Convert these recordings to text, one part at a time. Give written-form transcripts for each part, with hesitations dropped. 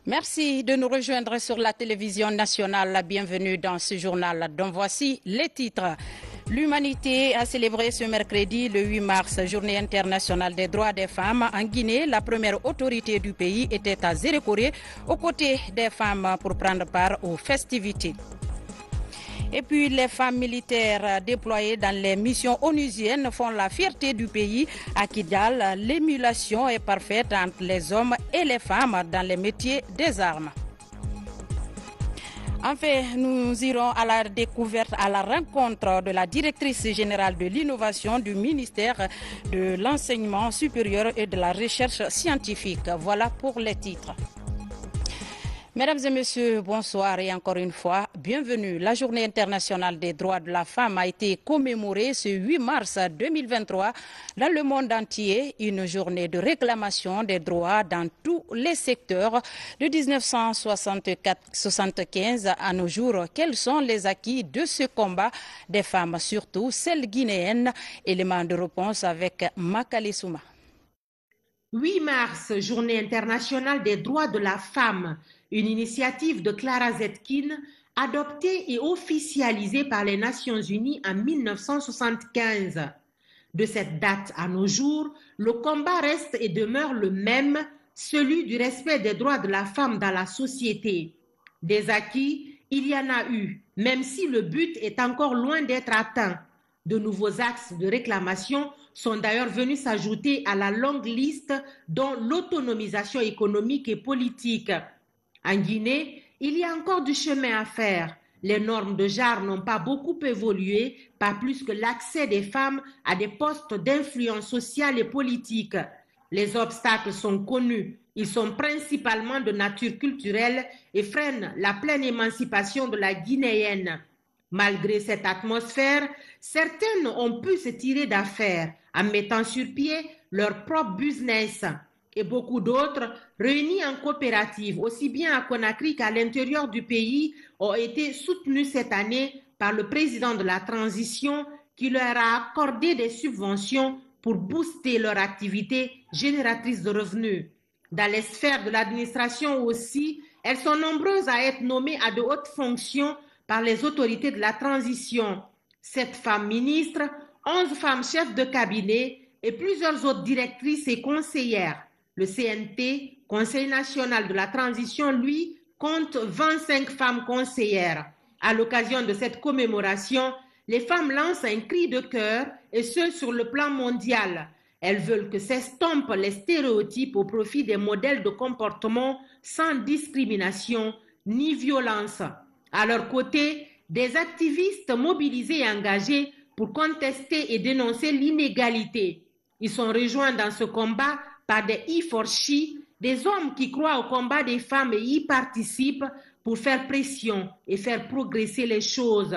Merci de nous rejoindre sur la télévision nationale. Bienvenue dans ce journal dont voici les titres. L'humanité a célébré ce mercredi, le 8 mars, Journée internationale des droits des femmes. En Guinée, la première autorité du pays était à Zérékoré, aux côtés des femmes pour prendre part aux festivités. Et puis les femmes militaires déployées dans les missions onusiennes font la fierté du pays. À Kidal, l'émulation est parfaite entre les hommes et les femmes dans les métiers des armes. Enfin, nous irons à la découverte, à la rencontre de la directrice générale de l'innovation du ministère de l'enseignement supérieur et de la recherche scientifique. Voilà pour les titres. Mesdames et messieurs, bonsoir et encore une fois, bienvenue. La Journée internationale des droits de la femme a été commémorée ce 8 mars 2023 dans le monde entier. Une journée de réclamation des droits dans tous les secteurs de 1975 à nos jours. Quels sont les acquis de ce combat des femmes, surtout celles guinéennes? Élément de réponse avec Makali Souma. 8 mars, Journée internationale des droits de la femme. Une initiative de Clara Zetkin, adoptée et officialisée par les Nations Unies en 1975. De cette date à nos jours, le combat reste et demeure le même, celui du respect des droits de la femme dans la société. Des acquis, il y en a eu, même si le but est encore loin d'être atteint. De nouveaux axes de réclamation sont d'ailleurs venus s'ajouter à la longue liste, dont l'autonomisation économique et politique. En Guinée, il y a encore du chemin à faire. Les normes de genre n'ont pas beaucoup évolué, pas plus que l'accès des femmes à des postes d'influence sociale et politique. Les obstacles sont connus. Ils sont principalement de nature culturelle et freinent la pleine émancipation de la Guinéenne. Malgré cette atmosphère, certaines ont pu se tirer d'affaire en mettant sur pied leur propre business. Et beaucoup d'autres, réunis en coopérative, aussi bien à Conakry qu'à l'intérieur du pays, ont été soutenus cette année par le président de la transition qui leur a accordé des subventions pour booster leur activité génératrice de revenus. Dans les sphères de l'administration aussi, elles sont nombreuses à être nommées à de hautes fonctions par les autorités de la transition. 7 femmes ministres, 11 femmes chefs de cabinet et plusieurs autres directrices et conseillères. Le CNT, Conseil national de la transition, lui, compte 25 femmes conseillères. À l'occasion de cette commémoration, les femmes lancent un cri de cœur, et ce sur le plan mondial. Elles veulent que s'estompent les stéréotypes au profit des modèles de comportement sans discrimination ni violence. À leur côté, des activistes mobilisés et engagés pour contester et dénoncer l'inégalité. Ils sont rejoints dans ce combat par des E4She, des hommes qui croient au combat des femmes et y participent pour faire pression et faire progresser les choses.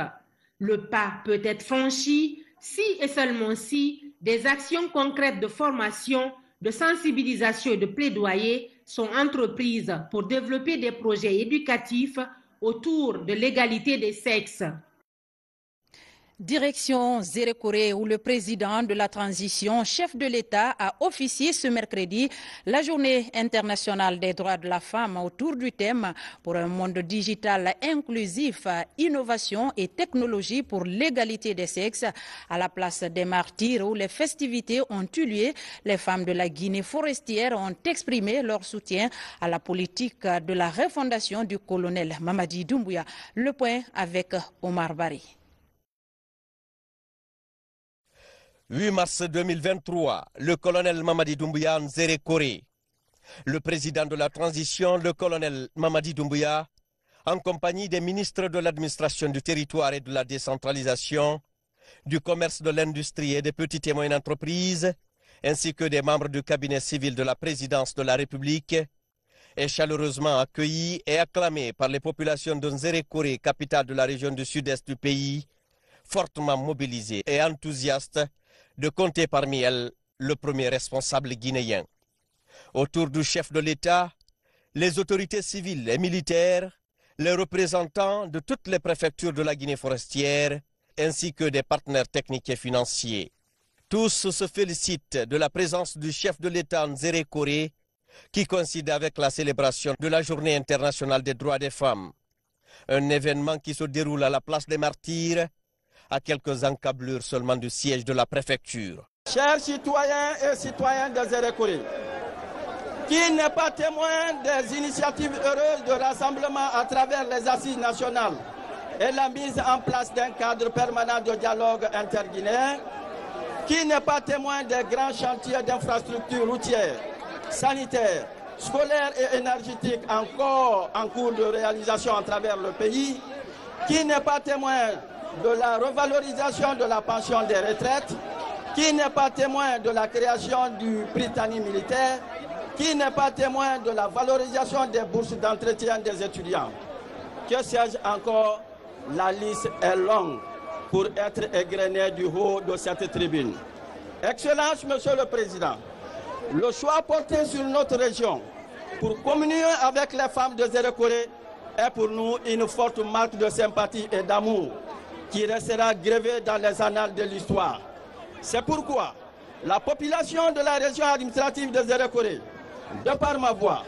Le pas peut être franchi si et seulement si des actions concrètes de formation, de sensibilisation et de plaidoyer sont entreprises pour développer des projets éducatifs autour de l'égalité des sexes. Direction Zérékoré, où le président de la transition, chef de l'État, a officié ce mercredi la Journée internationale des droits de la femme autour du thème pour un monde digital inclusif, innovation et technologie pour l'égalité des sexes. À la place des martyrs où les festivités ont eu lieu, les femmes de la Guinée forestière ont exprimé leur soutien à la politique de la refondation du colonel Mamadi Doumbouya. Le point avec Omar Bari. 8 mars 2023, le colonel Mamadi Doumbouya en Zérékoré. Le président de la transition, le colonel Mamadi Doumbouya, en compagnie des ministres de l'administration du territoire et de la décentralisation, du commerce, de l'industrie et des petites et moyennes entreprises, ainsi que des membres du cabinet civil de la présidence de la République, est chaleureusement accueilli et acclamé par les populations de Zérékoré, capitale de la région du sud-est du pays, fortement mobilisées et enthousiastes de compter parmi elles le premier responsable guinéen. Autour du chef de l'État, les autorités civiles et militaires, les représentants de toutes les préfectures de la Guinée forestière, ainsi que des partenaires techniques et financiers. Tous se félicitent de la présence du chef de l'État Nzéré Koré, qui coïncide avec la célébration de la Journée internationale des droits des femmes. Un événement qui se déroule à la place des Martyrs, à quelques encablures seulement du siège de la préfecture. Chers citoyens et citoyennes de Nzéré Koré, qui n'est pas témoin des initiatives heureuses de rassemblement à travers les assises nationales et la mise en place d'un cadre permanent de dialogue interguinéen, qui n'est pas témoin des grands chantiers d'infrastructures routières, sanitaires, scolaires et énergétiques encore en cours de réalisation à travers le pays, qui n'est pas témoin de la revalorisation de la pension des retraites, qui n'est pas témoin de la création du Prytanée militaire, qui n'est pas témoin de la valorisation des bourses d'entretien des étudiants. Que sais-je encore, la liste est longue pour être égrenée du haut de cette tribune. Excellence, Monsieur le Président, le choix porté sur notre région pour communier avec les femmes de Nzéré Koré est pour nous une forte marque de sympathie et d'amour qui restera gravée dans les annales de l'histoire. C'est pourquoi la population de la région administrative de Nzéré Koré, de par ma voix,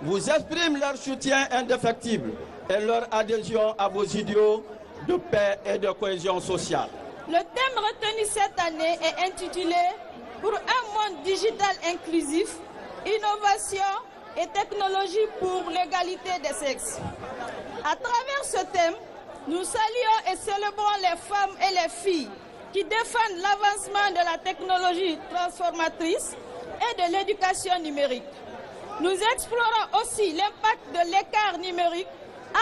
vous exprime leur soutien indéfectible et leur adhésion à vos idéaux de paix et de cohésion sociale. Le thème retenu cette année est intitulé « Pour un monde digital inclusif, innovation et technologie pour l'égalité des sexes ». À travers ce thème, nous saluons et célébrons les femmes et les filles qui défendent l'avancement de la technologie transformatrice et de l'éducation numérique. Nous explorons aussi l'impact de l'écart numérique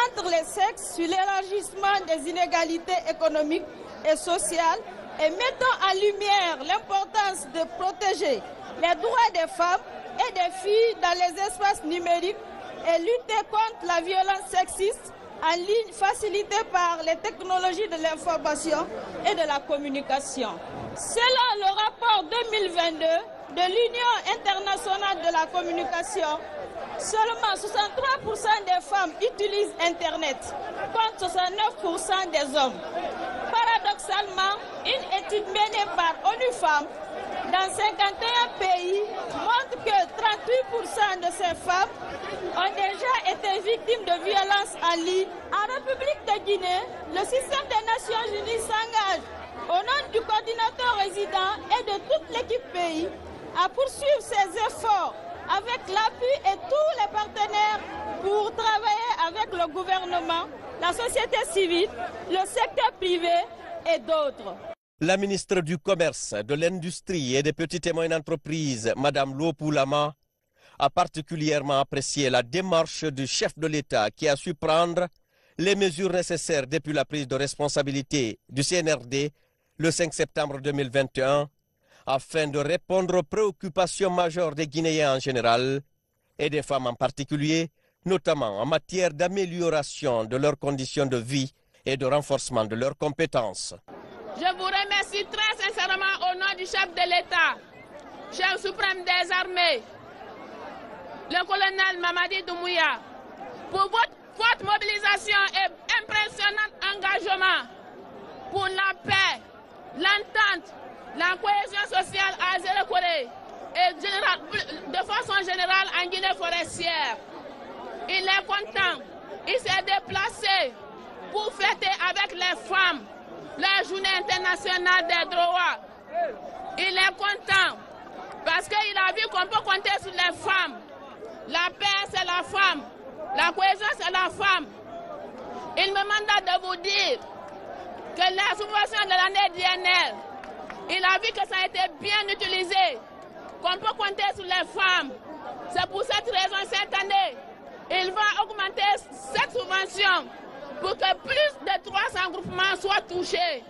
entre les sexes sur l'élargissement des inégalités économiques et sociales et mettons en lumière l'importance de protéger les droits des femmes et des filles dans les espaces numériques et lutter contre la violence sexiste en ligne facilitée par les technologies de l'information et de la communication. Selon le rapport 2022 de l'Union internationale de la communication, seulement 63% des femmes utilisent Internet, contre 69% des hommes. Paradoxalement, une étude menée par ONU Femmes dans 51 pays montre que 38% de ces femmes ont déjà été victimes de violences en ligne. En République de Guinée, le système des Nations Unies s'engage au nom du coordinateur résident et de toute l'équipe pays à poursuivre ses efforts avec l'appui et tous les partenaires pour travailler avec le gouvernement, la société civile, le secteur privé et d'autres. La ministre du Commerce, de l'Industrie et des petites et moyennes entreprises, Mme Lopou Lama, a particulièrement apprécié la démarche du chef de l'État qui a su prendre les mesures nécessaires depuis la prise de responsabilité du CNRD le 5 septembre 2021 afin de répondre aux préoccupations majeures des Guinéens en général et des femmes en particulier, notamment en matière d'amélioration de leurs conditions de vie et de renforcement de leurs compétences. Je vous remercie très sincèrement au nom du chef de l'État, chef suprême des armées, le colonel Mamadi Doumbouya, pour votre forte mobilisation et impressionnant engagement pour la paix, l'entente, la cohésion sociale à Nzéré Koré et de façon générale en Guinée forestière. Il est content, il s'est déplacé pour fêter avec les femmes la journée internationale des droits. Il est content parce qu'il a vu qu'on peut compter sur les femmes. La paix, c'est la femme. La cohésion, c'est la femme. Il me manda de vous dire que la subvention de l'année dernière, il a vu que ça a été bien utilisé, qu'on peut compter sur les femmes. C'est pour cette raison, cette année, il va augmenter cette subvention pour que plus de 300 groupements soient touchés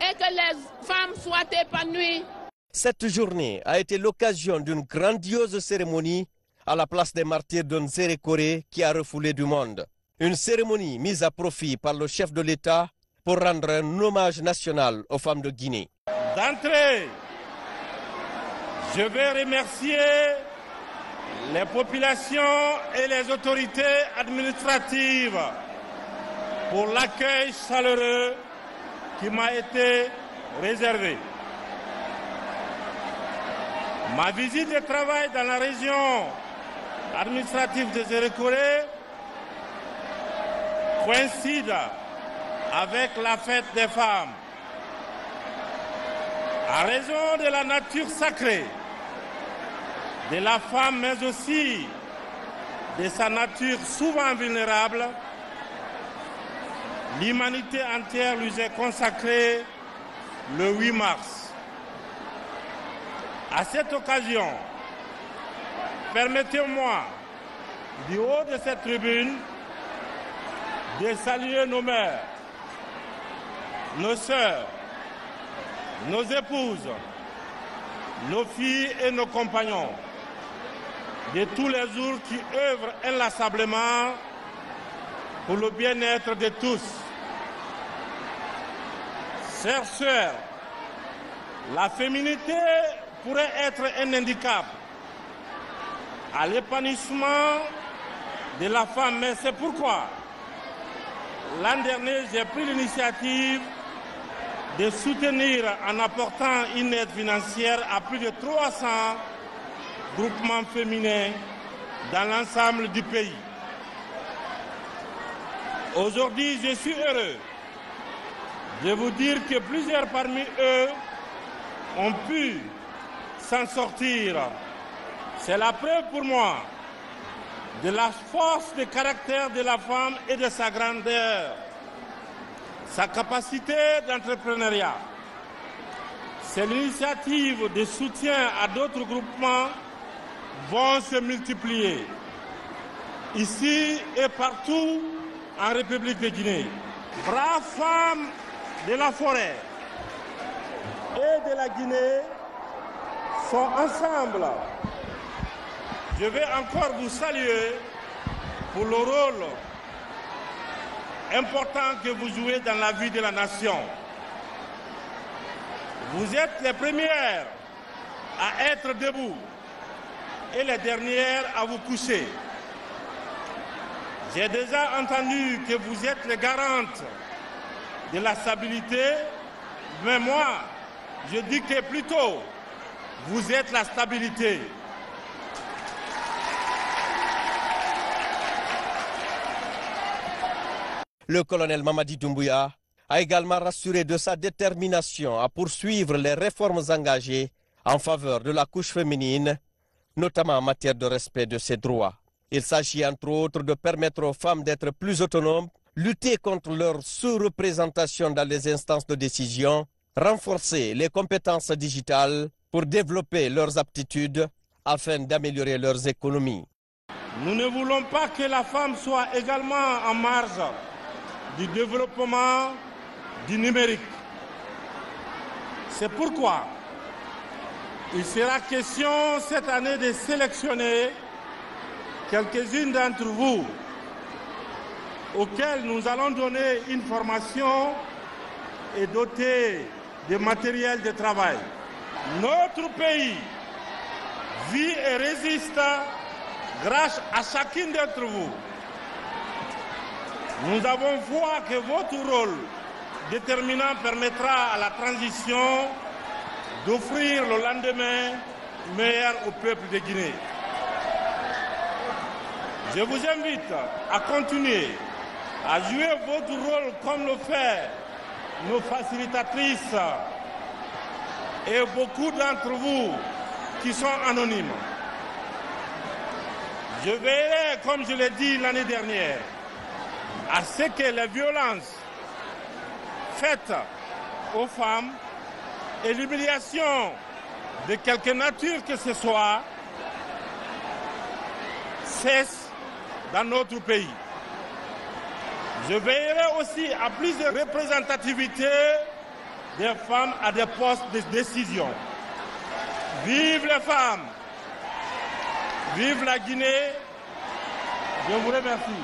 et que les femmes soient épanouies. Cette journée a été l'occasion d'une grandiose cérémonie à la place des martyrs de Nzéré Koré qui a refoulé du monde. Une cérémonie mise à profit par le chef de l'État pour rendre un hommage national aux femmes de Guinée. D'entrée, je vais remercier les populations et les autorités administratives pour l'accueil chaleureux qui m'a été réservé. Ma visite de travail dans la région administrative de Zérékoré coïncide avec la fête des femmes. À raison de la nature sacrée de la femme, mais aussi de sa nature souvent vulnérable, l'humanité entière lui est consacrée le 8 mars. À cette occasion, permettez-moi, du haut de cette tribune, de saluer nos mères, nos sœurs, nos épouses, nos filles et nos compagnons de tous les jours qui œuvrent inlassablement pour le bien-être de tous. Chères sœurs, la féminité pourrait être un handicap à l'épanouissement de la femme, mais c'est pourquoi l'an dernier j'ai pris l'initiative de soutenir en apportant une aide financière à plus de 300 groupements féminins dans l'ensemble du pays. Aujourd'hui, je suis heureux de vous dire que plusieurs parmi eux ont pu s'en sortir. C'est la preuve pour moi de la force de caractère de la femme et de sa grandeur, sa capacité d'entrepreneuriat. Ces initiatives de soutien à d'autres groupements vont se multiplier ici et partout en République de Guinée. Braves femmes de la forêt et de la Guinée sont ensemble. Je vais encore vous saluer pour le rôle important que vous jouez dans la vie de la nation. Vous êtes les premières à être debout et les dernières à vous coucher. J'ai déjà entendu que vous êtes les garantes de la stabilité, mais moi, je dis que plutôt, vous êtes la stabilité. Le colonel Mamadi Doumbouya a également rassuré de sa détermination à poursuivre les réformes engagées en faveur de la couche féminine, notamment en matière de respect de ses droits. Il s'agit entre autres de permettre aux femmes d'être plus autonomes, lutter contre leur sous-représentation dans les instances de décision, renforcer les compétences digitales pour développer leurs aptitudes afin d'améliorer leurs économies. Nous ne voulons pas que la femme soit également en marge du développement du numérique. C'est pourquoi il sera question cette année de sélectionner quelques-unes d'entre vous auxquelles nous allons donner une formation et doter de matériel de travail. Notre pays vit et résiste grâce à chacune d'entre vous. Nous avons foi que votre rôle déterminant permettra à la transition d'offrir le lendemain meilleur au peuple de Guinée. Je vous invite à continuer à jouer votre rôle comme le fait nos facilitatrices et beaucoup d'entre vous qui sont anonymes. Je veillerai, comme je l'ai dit l'année dernière, à ce que les violences faites aux femmes et l'humiliation de quelque nature que ce soit cessent dans notre pays. Je veillerai aussi à plus de représentativité des femmes à des postes de décision. Vive les femmes! Vive la Guinée! Je vous remercie.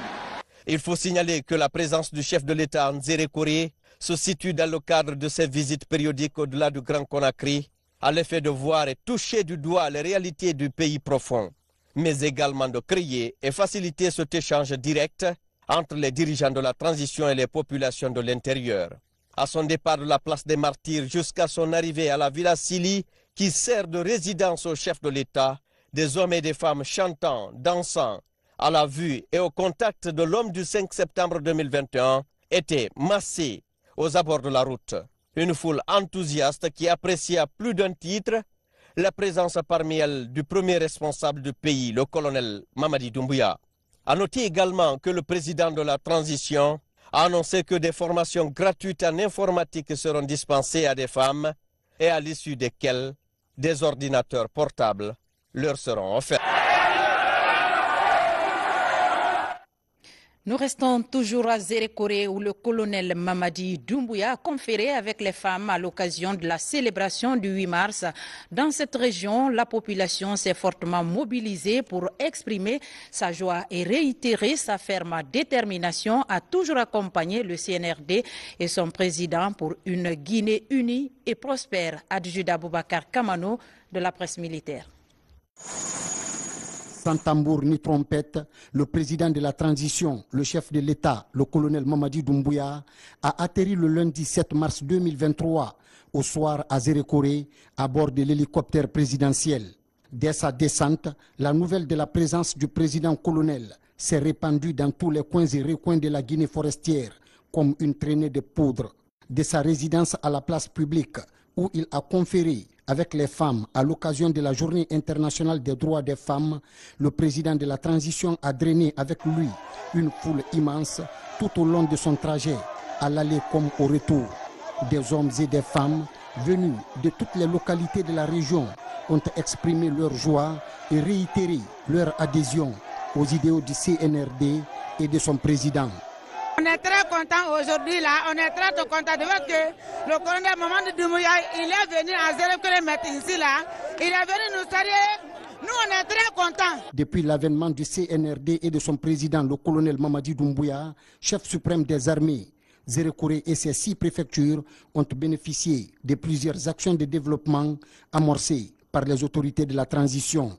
Il faut signaler que la présence du chef de l'État en Zérékoré se situe dans le cadre de ses visites périodiques au-delà du Grand Conakry, à l'effet de voir et toucher du doigt les réalités du pays profond. mais également de créer et faciliter cet échange direct entre les dirigeants de la transition et les populations de l'intérieur. À son départ de la place des Martyrs jusqu'à son arrivée à la Villa Sili, qui sert de résidence au chef de l'État, des hommes et des femmes chantant, dansant, à la vue et au contact de l'homme du 5 septembre 2021 étaient massés aux abords de la route. Une foule enthousiaste qui apprécie à plus d'un titre la présence parmi elles du premier responsable du pays, le colonel Mamadi Doumbouya. À noter également que le président de la transition a annoncé que des formations gratuites en informatique seront dispensées à des femmes et à l'issue desquelles des ordinateurs portables leur seront offerts. Nous restons toujours à Zérékoré où le colonel Mamadi Doumbouya a conféré avec les femmes à l'occasion de la célébration du 8 mars. Dans cette région, la population s'est fortement mobilisée pour exprimer sa joie et réitérer sa ferme détermination à toujours accompagner le CNRD et son président pour une Guinée unie et prospère. Adjuda Boubacar Kamano de la presse militaire. Sans tambour ni trompette, le président de la transition, le chef de l'État, le colonel Mamadi Doumbouya, a atterri le lundi 7 mars 2023 au soir à Zérékoré à bord de l'hélicoptère présidentiel. Dès sa descente, la nouvelle de la présence du président colonel s'est répandue dans tous les coins et recoins de la Guinée forestière comme une traînée de poudre. De sa résidence à la place publique où il a conféré avec les femmes à l'occasion de la Journée internationale des droits des femmes, le président de la transition a drainé avec lui une foule immense tout au long de son trajet, à l'aller comme au retour. Des hommes et des femmes venus de toutes les localités de la région ont exprimé leur joie et réitéré leur adhésion aux idéaux du CNRD et de son président. On est très content aujourd'hui là, on est très content de voir que le colonel Mamadi Doumbouya, il est venu à Zérékoré ici là, il est venu nous saluer, nous on est très contents. Depuis l'avènement du CNRD et de son président, le colonel Mamadi Doumbouya, chef suprême des armées, Zérékoré et ses 6 préfectures ont bénéficié de plusieurs actions de développement amorcées par les autorités de la transition.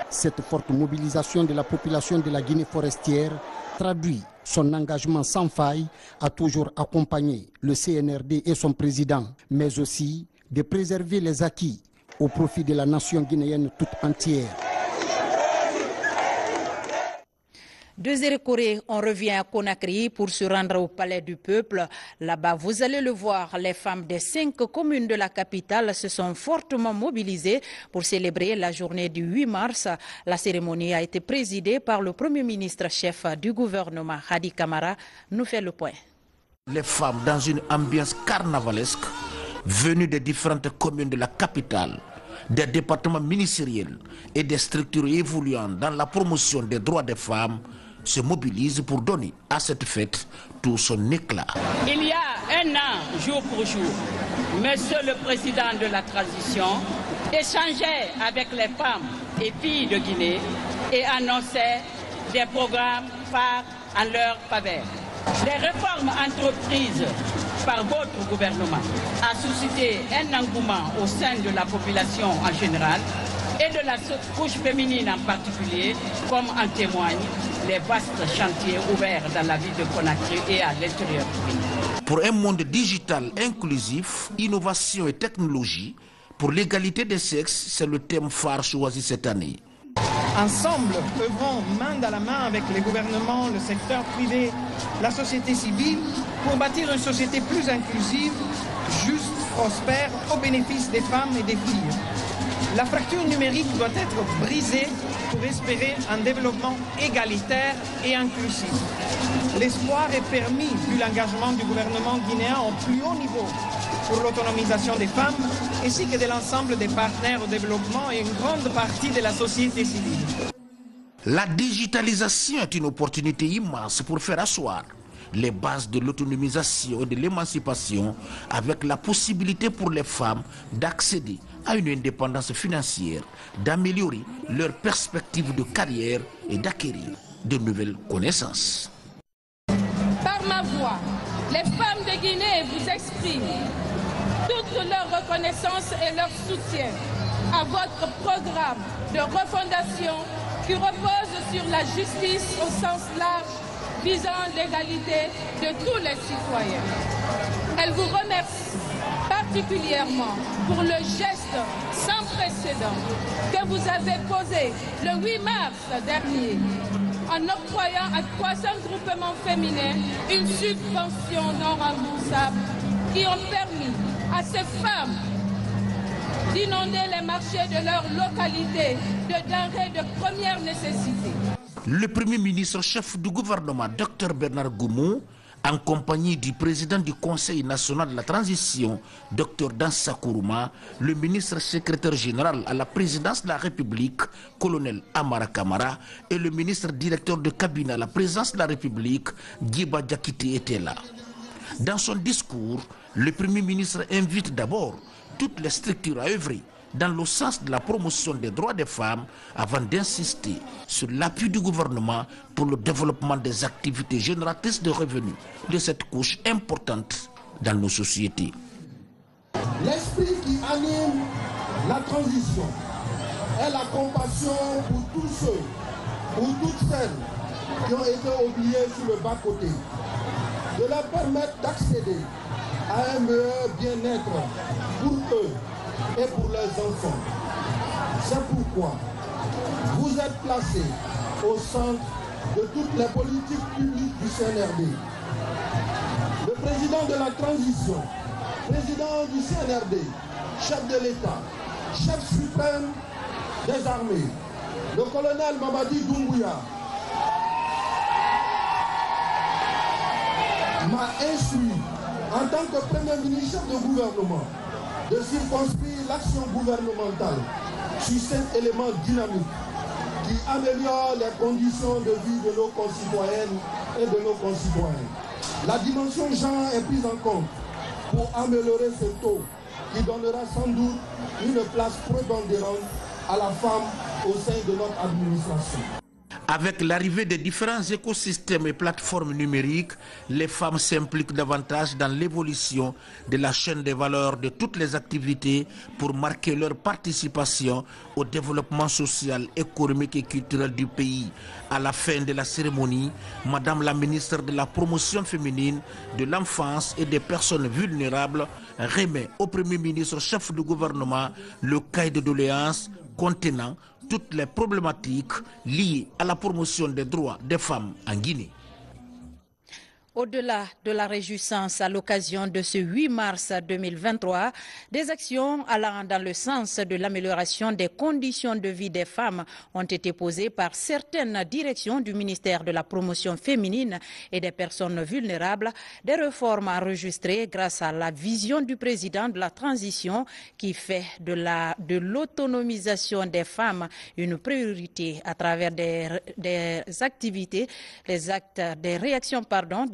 Cette forte mobilisation de la population de la Guinée forestière traduit son engagement sans faille à toujours accompagner le CNRD et son président, mais aussi de préserver les acquis au profit de la nation guinéenne toute entière. De Zérékoré, on revient à Conakry pour se rendre au Palais du Peuple. Là-bas, vous allez le voir, les femmes des 5 communes de la capitale se sont fortement mobilisées pour célébrer la journée du 8 mars. La cérémonie a été présidée par le Premier ministre chef du gouvernement, Hadi Camara, nous fait le point. Les femmes dans une ambiance carnavalesque, venues des différentes communes de la capitale, des départements ministériels et des structures évoluant dans la promotion des droits des femmes, se mobilise pour donner à cette fête tout son éclat. Il y a un an, jour pour jour, Monsieur le Président de la Transition échangeait avec les femmes et filles de Guinée et annonçait des programmes phares en leur faveur. Les réformes entreprises par votre gouvernement a suscité un engouement au sein de la population en général et de la couche féminine en particulier, comme en témoignent les vastes chantiers ouverts dans la ville de Conakry et à l'intérieur du pays. Pour un monde digital inclusif, innovation et technologie, pour l'égalité des sexes, c'est le thème phare choisi cette année. Ensemble, œuvrons main dans la main avec les gouvernements, le secteur privé, la société civile, pour bâtir une société plus inclusive, juste, prospère, au bénéfice des femmes et des filles. La fracture numérique doit être brisée pour espérer un développement égalitaire et inclusif. L'espoir est permis vu l'engagement du gouvernement guinéen au plus haut niveau pour l'autonomisation des femmes, ainsi que de l'ensemble des partenaires au développement et une grande partie de la société civile. La digitalisation est une opportunité immense pour faire asseoir les bases de l'autonomisation et de l'émancipation avec la possibilité pour les femmes d'accéder à une indépendance financière, d'améliorer leurs perspectives de carrière et d'acquérir de nouvelles connaissances. Par ma voix, les femmes de Guinée vous expriment toute leur reconnaissance et leur soutien à votre programme de refondation qui repose sur la justice au sens large visant l'égalité de tous les citoyens. Elle vous remercie particulièrement pour le geste sans précédent que vous avez posé le 8 mars dernier en octroyant à 300 groupements féminins une subvention non remboursable qui ont permis à ces femmes d'inonder les marchés de leur localité de denrées de première nécessité. Le Premier ministre chef du gouvernement, Dr Bernard Goumou, en compagnie du président du Conseil national de la transition, Dr Dansa Kourouma, le ministre secrétaire général à la présidence de la République, colonel Amara Kamara, et le ministre directeur de cabinet à la présidence de la République, Djiba Diakité, étaient là. Dans son discours, le Premier ministre invite d'abord toutes les structures à œuvrer dans le sens de la promotion des droits des femmes avant d'insister sur l'appui du gouvernement pour le développement des activités génératrices de revenus de cette couche importante dans nos sociétés. L'esprit qui anime la transition est la compassion pour tous ceux, pour toutes celles qui ont été oubliés sur le bas-côté, de leur permettre d'accéder à un meilleur bien-être pour eux et pour leurs enfants. C'est pourquoi vous êtes placés au centre de toutes les politiques publiques du CNRD. Le président de la transition, président du CNRD, chef de l'État, chef suprême des armées, le colonel Mamadi Doumbouya, m'a instruit en tant que premier ministre de gouvernement de circonscrire l'action gouvernementale sur 5 éléments dynamiques qui améliorent les conditions de vie de nos concitoyennes et de nos concitoyens. La dimension genre est prise en compte pour améliorer ce taux qui donnera sans doute une place prépondérante à la femme au sein de notre administration. Avec l'arrivée des différents écosystèmes et plateformes numériques, les femmes s'impliquent davantage dans l'évolution de la chaîne des valeurs de toutes les activités pour marquer leur participation au développement social, économique et culturel du pays. À la fin de la cérémonie, Madame la ministre de la Promotion féminine, de l'enfance et des personnes vulnérables remet au Premier ministre chef du gouvernement le cahier de doléances contenant toutes les problématiques liées à la promotion des droits des femmes en Guinée. Au-delà de la réjouissance à l'occasion de ce 8 mars 2023, des actions allant dans le sens de l'amélioration des conditions de vie des femmes ont été posées par certaines directions du ministère de la Promotion féminine et des personnes vulnérables, des réformes enregistrées grâce à la vision du président de la transition qui fait de l'autonomisation des femmes une priorité à travers des activités,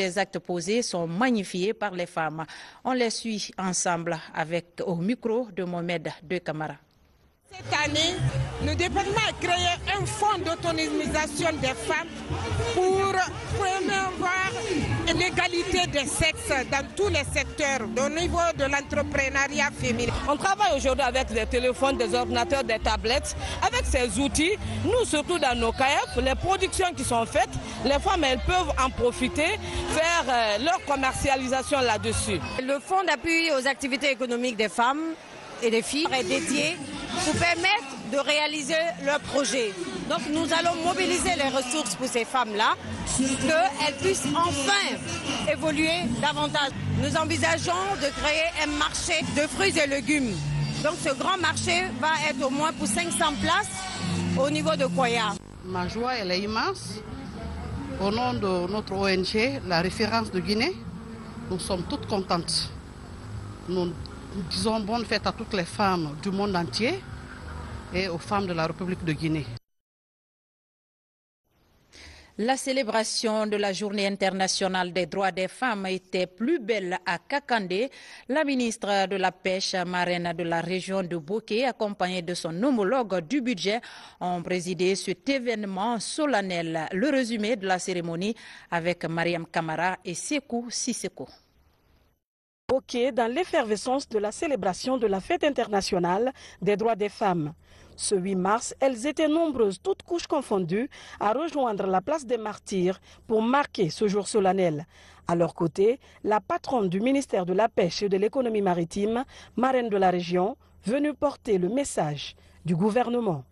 des actes posés sont magnifiés par les femmes. On les suit ensemble avec au micro de Mohamed De Camara. Cette année, le département a créé un fonds d'autonomisation des femmes pour promouvoir l'égalité des sexes dans tous les secteurs au niveau de l'entrepreneuriat féminin. On travaille aujourd'hui avec des téléphones, des ordinateurs, des tablettes. Avec ces outils, nous surtout dans nos CAEF, les productions qui sont faites, les femmes elles peuvent en profiter, faire leur commercialisation là-dessus. Le fonds d'appui aux activités économiques des femmes et des filles est dédié pour permettre de réaliser leurs projets. Donc nous allons mobiliser les ressources pour ces femmes-là, qu'elles puissent enfin évoluer davantage. Nous envisageons de créer un marché de fruits et légumes. Donc ce grand marché va être au moins pour 500 places au niveau de Koya. Ma joie elle est immense. Au nom de notre ONG, la référence de Guinée, nous sommes toutes contentes. Nous disons bonne fête à toutes les femmes du monde entier et aux femmes de la République de Guinée. La célébration de la Journée internationale des droits des femmes était plus belle à Kakandé. La ministre de la Pêche, marraine de la région de Boké, accompagnée de son homologue du budget, ont présidé cet événement solennel. Le résumé de la cérémonie avec Mariam Kamara et Sekou Sisseko. Boké dans l'effervescence de la célébration de la fête internationale des droits des femmes. Ce 8 mars, elles étaient nombreuses, toutes couches confondues, à rejoindre la place des Martyrs pour marquer ce jour solennel. À leur côté, la patronne du ministère de la Pêche et de l'économie maritime, marraine de la région, venue porter le message du gouvernement.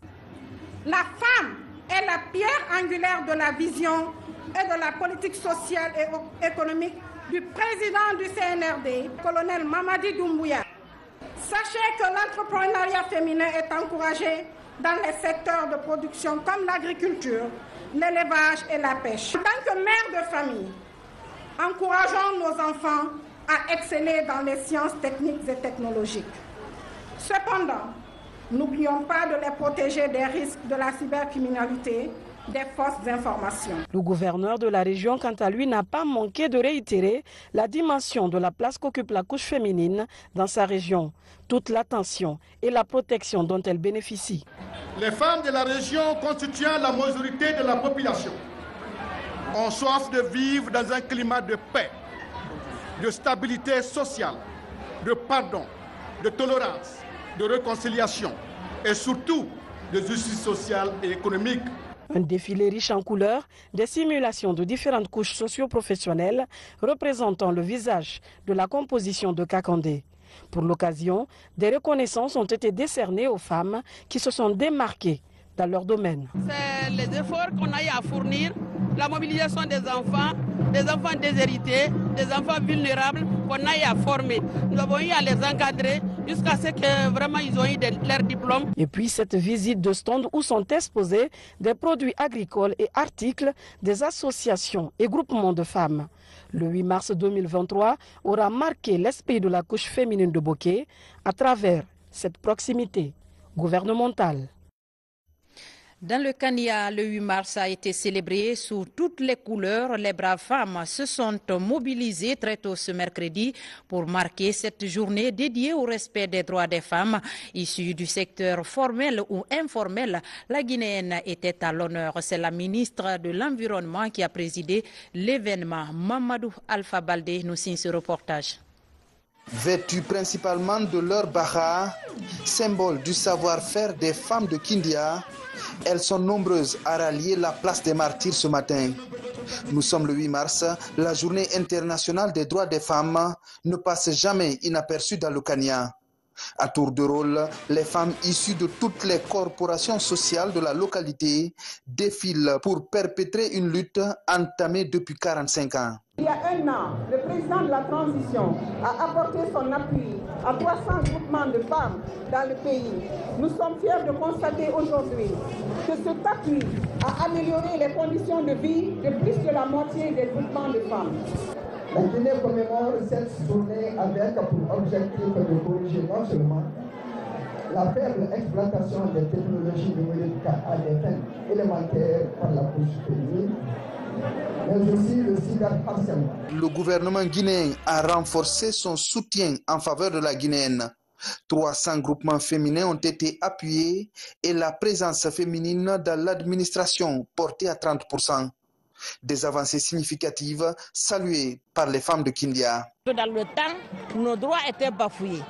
La femme est la pierre angulaire de la vision et de la politique sociale et économique du président du CNRD, colonel Mamadi Doumbouya. Sachez que l'entrepreneuriat féminin est encouragé dans les secteurs de production comme l'agriculture, l'élevage et la pêche. En tant que mère de famille, encourageons nos enfants à exceller dans les sciences techniques et technologiques. Cependant, n'oublions pas de les protéger des risques de la cybercriminalité, des fausses informations. Le gouverneur de la région, quant à lui, n'a pas manqué de réitérer la dimension de la place qu'occupe la couche féminine dans sa région, toute l'attention et la protection dont elle bénéficie. Les femmes de la région constituant la majorité de la population ont soif de vivre dans un climat de paix, de stabilité sociale, de pardon, de tolérance, de réconciliation et surtout de justice sociale et économique. Un défilé riche en couleurs, des simulations de différentes couches socio-professionnelles représentant le visage de la composition de Kakandé. Pour l'occasion, des reconnaissances ont été décernées aux femmes qui se sont démarquées dans leur domaine. C'est les efforts qu'on a eu à fournir, la mobilisation des enfants déshérités, des enfants vulnérables qu'on a eu à former. Nous avons eu à les encadrer jusqu'à ce que vraiment ils ont eu leur diplôme. Et puis cette visite de stand où sont exposés des produits agricoles et articles des associations et groupements de femmes. Le 8 mars 2023 aura marqué l'esprit de la couche féminine de Boké à travers cette proximité gouvernementale. Dans le Kenya, le 8 mars a été célébré sous toutes les couleurs. Les braves femmes se sont mobilisées très tôt ce mercredi pour marquer cette journée dédiée au respect des droits des femmes issues du secteur formel ou informel. La Guinéenne était à l'honneur. C'est la ministre de l'Environnement qui a présidé l'événement. Mamadou Alpha Baldé nous signe ce reportage. Vêtues principalement de leur bara, symbole du savoir-faire des femmes de Kindia, elles sont nombreuses à rallier la place des Martyrs ce matin. Nous sommes le 8 mars, la journée internationale des droits des femmes ne passe jamais inaperçue dans le Kenya. À tour de rôle, les femmes issues de toutes les corporations sociales de la localité défilent pour perpétrer une lutte entamée depuis 45 ans. Il y a un an, le président de la transition a apporté son appui à 300 groupements de femmes dans le pays. Nous sommes fiers de constater aujourd'hui que cet appui a amélioré les conditions de vie de plus de la moitié des groupements de femmes. La Guinée commémore cette journée avec pour objectif de corriger non seulement la faible exploitation des technologies numériques à des fins élémentaires par la couche féminine, mais aussi le cyberharcèlement. Le gouvernement guinéen a renforcé son soutien en faveur de la Guinéenne. 300 groupements féminins ont été appuyés et la présence féminine dans l'administration portée à 30%. Des avancées significatives saluées par les femmes de Kindia. Dans le temps, nos droits étaient bafoués.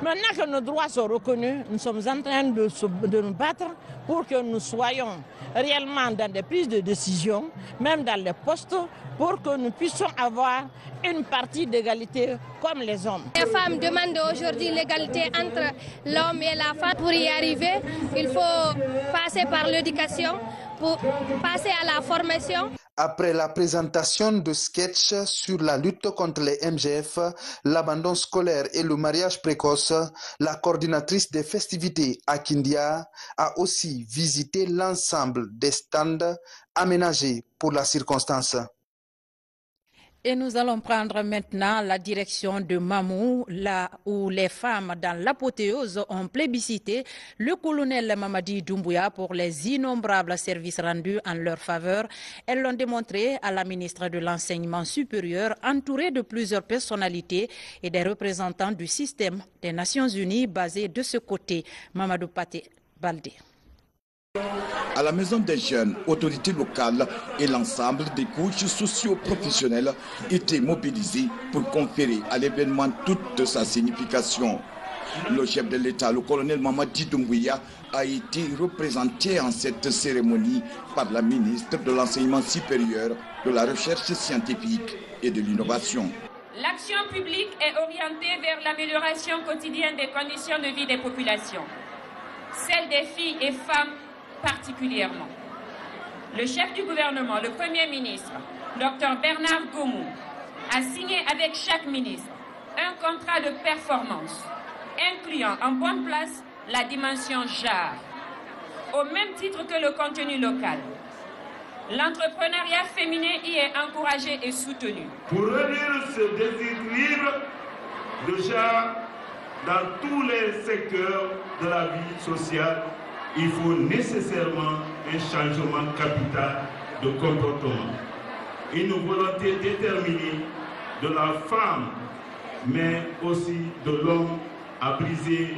Maintenant que nos droits sont reconnus, nous sommes en train de nous battre pour que nous soyons réellement dans des prises de décision, même dans les postes, pour que nous puissions avoir une partie d'égalité comme les hommes. Les femmes demandent aujourd'hui l'égalité entre l'homme et la femme. Pour y arriver, il faut passer par l'éducation, pour passer à la formation. Après la présentation de sketchs sur la lutte contre les MGF, l'abandon scolaire et le mariage précoce, la coordinatrice des festivités à Kindia a aussi visité l'ensemble des stands aménagés pour la circonstance. Et nous allons prendre maintenant la direction de Mamou, là où les femmes dans l'apothéose ont plébiscité le colonel Mamadi Doumbouya pour les innombrables services rendus en leur faveur. Elles l'ont démontré à la ministre de l'Enseignement supérieur, entourée de plusieurs personnalités et des représentants du système des Nations Unies basés de ce côté. Mamadou Paté Baldé. À la Maison des Jeunes, autorités locales et l'ensemble des couches socio-professionnelles étaient mobilisés pour conférer à l'événement toute sa signification. Le chef de l'État, le colonel Mamadi Doumbouya, a été représenté en cette cérémonie par la ministre de l'Enseignement supérieur, de la Recherche scientifique et de l'Innovation. L'action publique est orientée vers l'amélioration quotidienne des conditions de vie des populations, celles des filles et femmes particulièrement. Le chef du gouvernement, le Premier ministre, Dr Bernard Gomou, a signé avec chaque ministre un contrat de performance incluant en bonne place la dimension genre, au même titre que le contenu local. L'entrepreneuriat féminin y est encouragé et soutenu. Pour réduire ce déséquilibre de genre dans tous les secteurs de la vie sociale, il faut nécessairement un changement capital de comportement, une volonté déterminée de la femme, mais aussi de l'homme à briser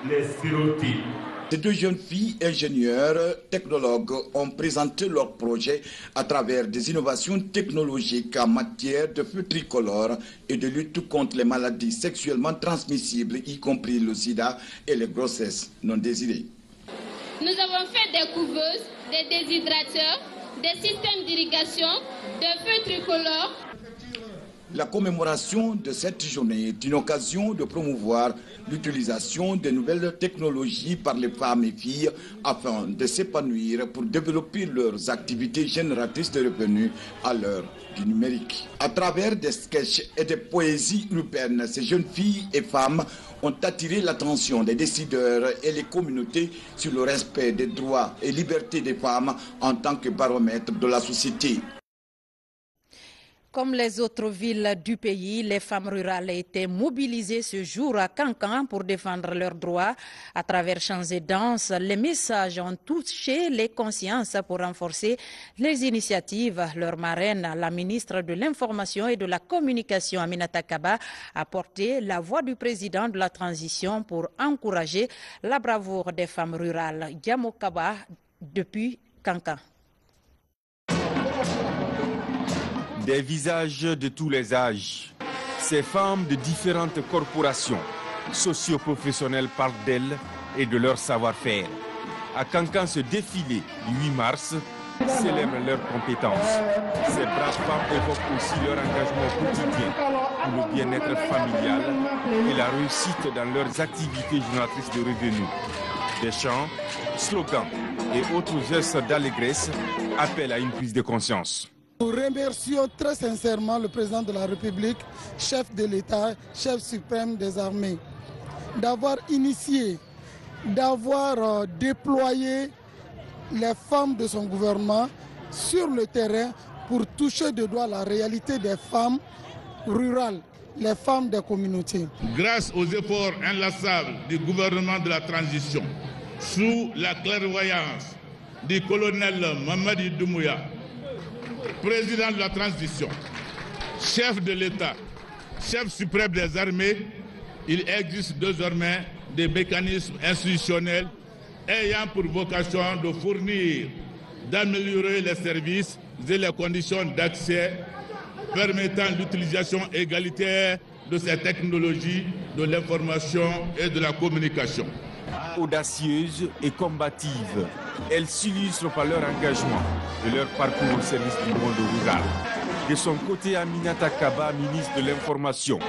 les stéréotypes. Ces deux jeunes filles ingénieurs technologues ont présenté leur projet à travers des innovations technologiques en matière de feu tricolore et de lutte contre les maladies sexuellement transmissibles, y compris le sida et les grossesses non désirées. Nous avons fait des couveuses, des déshydrateurs, des systèmes d'irrigation, des feux tricolores. La commémoration de cette journée est une occasion de promouvoir l'utilisation des nouvelles technologies par les femmes et filles afin de s'épanouir pour développer leurs activités génératrices de revenus à l'heure du numérique. À travers des sketchs et des poésies urbaines, ces jeunes filles et femmes ont attiré l'attention des décideurs et les communautés sur le respect des droits et libertés des femmes en tant que baromètre de la société. Comme les autres villes du pays, les femmes rurales étaient mobilisées ce jour à Kankan pour défendre leurs droits. À travers chants et danses, les messages ont touché les consciences pour renforcer les initiatives. Leur marraine, la ministre de l'Information et de la Communication, Aminata Kaba, a porté la voix du président de la transition pour encourager la bravoure des femmes rurales. Diamo Kaba, depuis Kankan. Des visages de tous les âges. Ces femmes de différentes corporations socio-professionnelles parlent d'elles et de leur savoir-faire. À Kankan, ce défilé du 8 mars célèbre leurs compétences. Ces braves femmes évoquent aussi leur engagement quotidien pour le bien-être familial et la réussite dans leurs activités génératrices de revenus. Des chants, slogans et autres gestes d'allégresse appellent à une prise de conscience. Nous remercions très sincèrement le président de la République, chef de l'État, chef suprême des armées, d'avoir initié, d'avoir déployé les femmes de son gouvernement sur le terrain pour toucher de doigt la réalité des femmes rurales, les femmes des communautés. Grâce aux efforts inlassables du gouvernement de la transition, sous la clairvoyance du colonel Mamadi Doumbouya, président de la transition, chef de l'État, chef suprême des armées, il existe désormais des mécanismes institutionnels ayant pour vocation de fournir, d'améliorer les services et les conditions d'accès permettant l'utilisation égalitaire de ces technologies de l'information et de la communication. Audacieuses et combatives, elles s'illustrent par leur engagement et leur parcours au service du monde rural. De son côté, Aminata Kaba, ministre de l'Information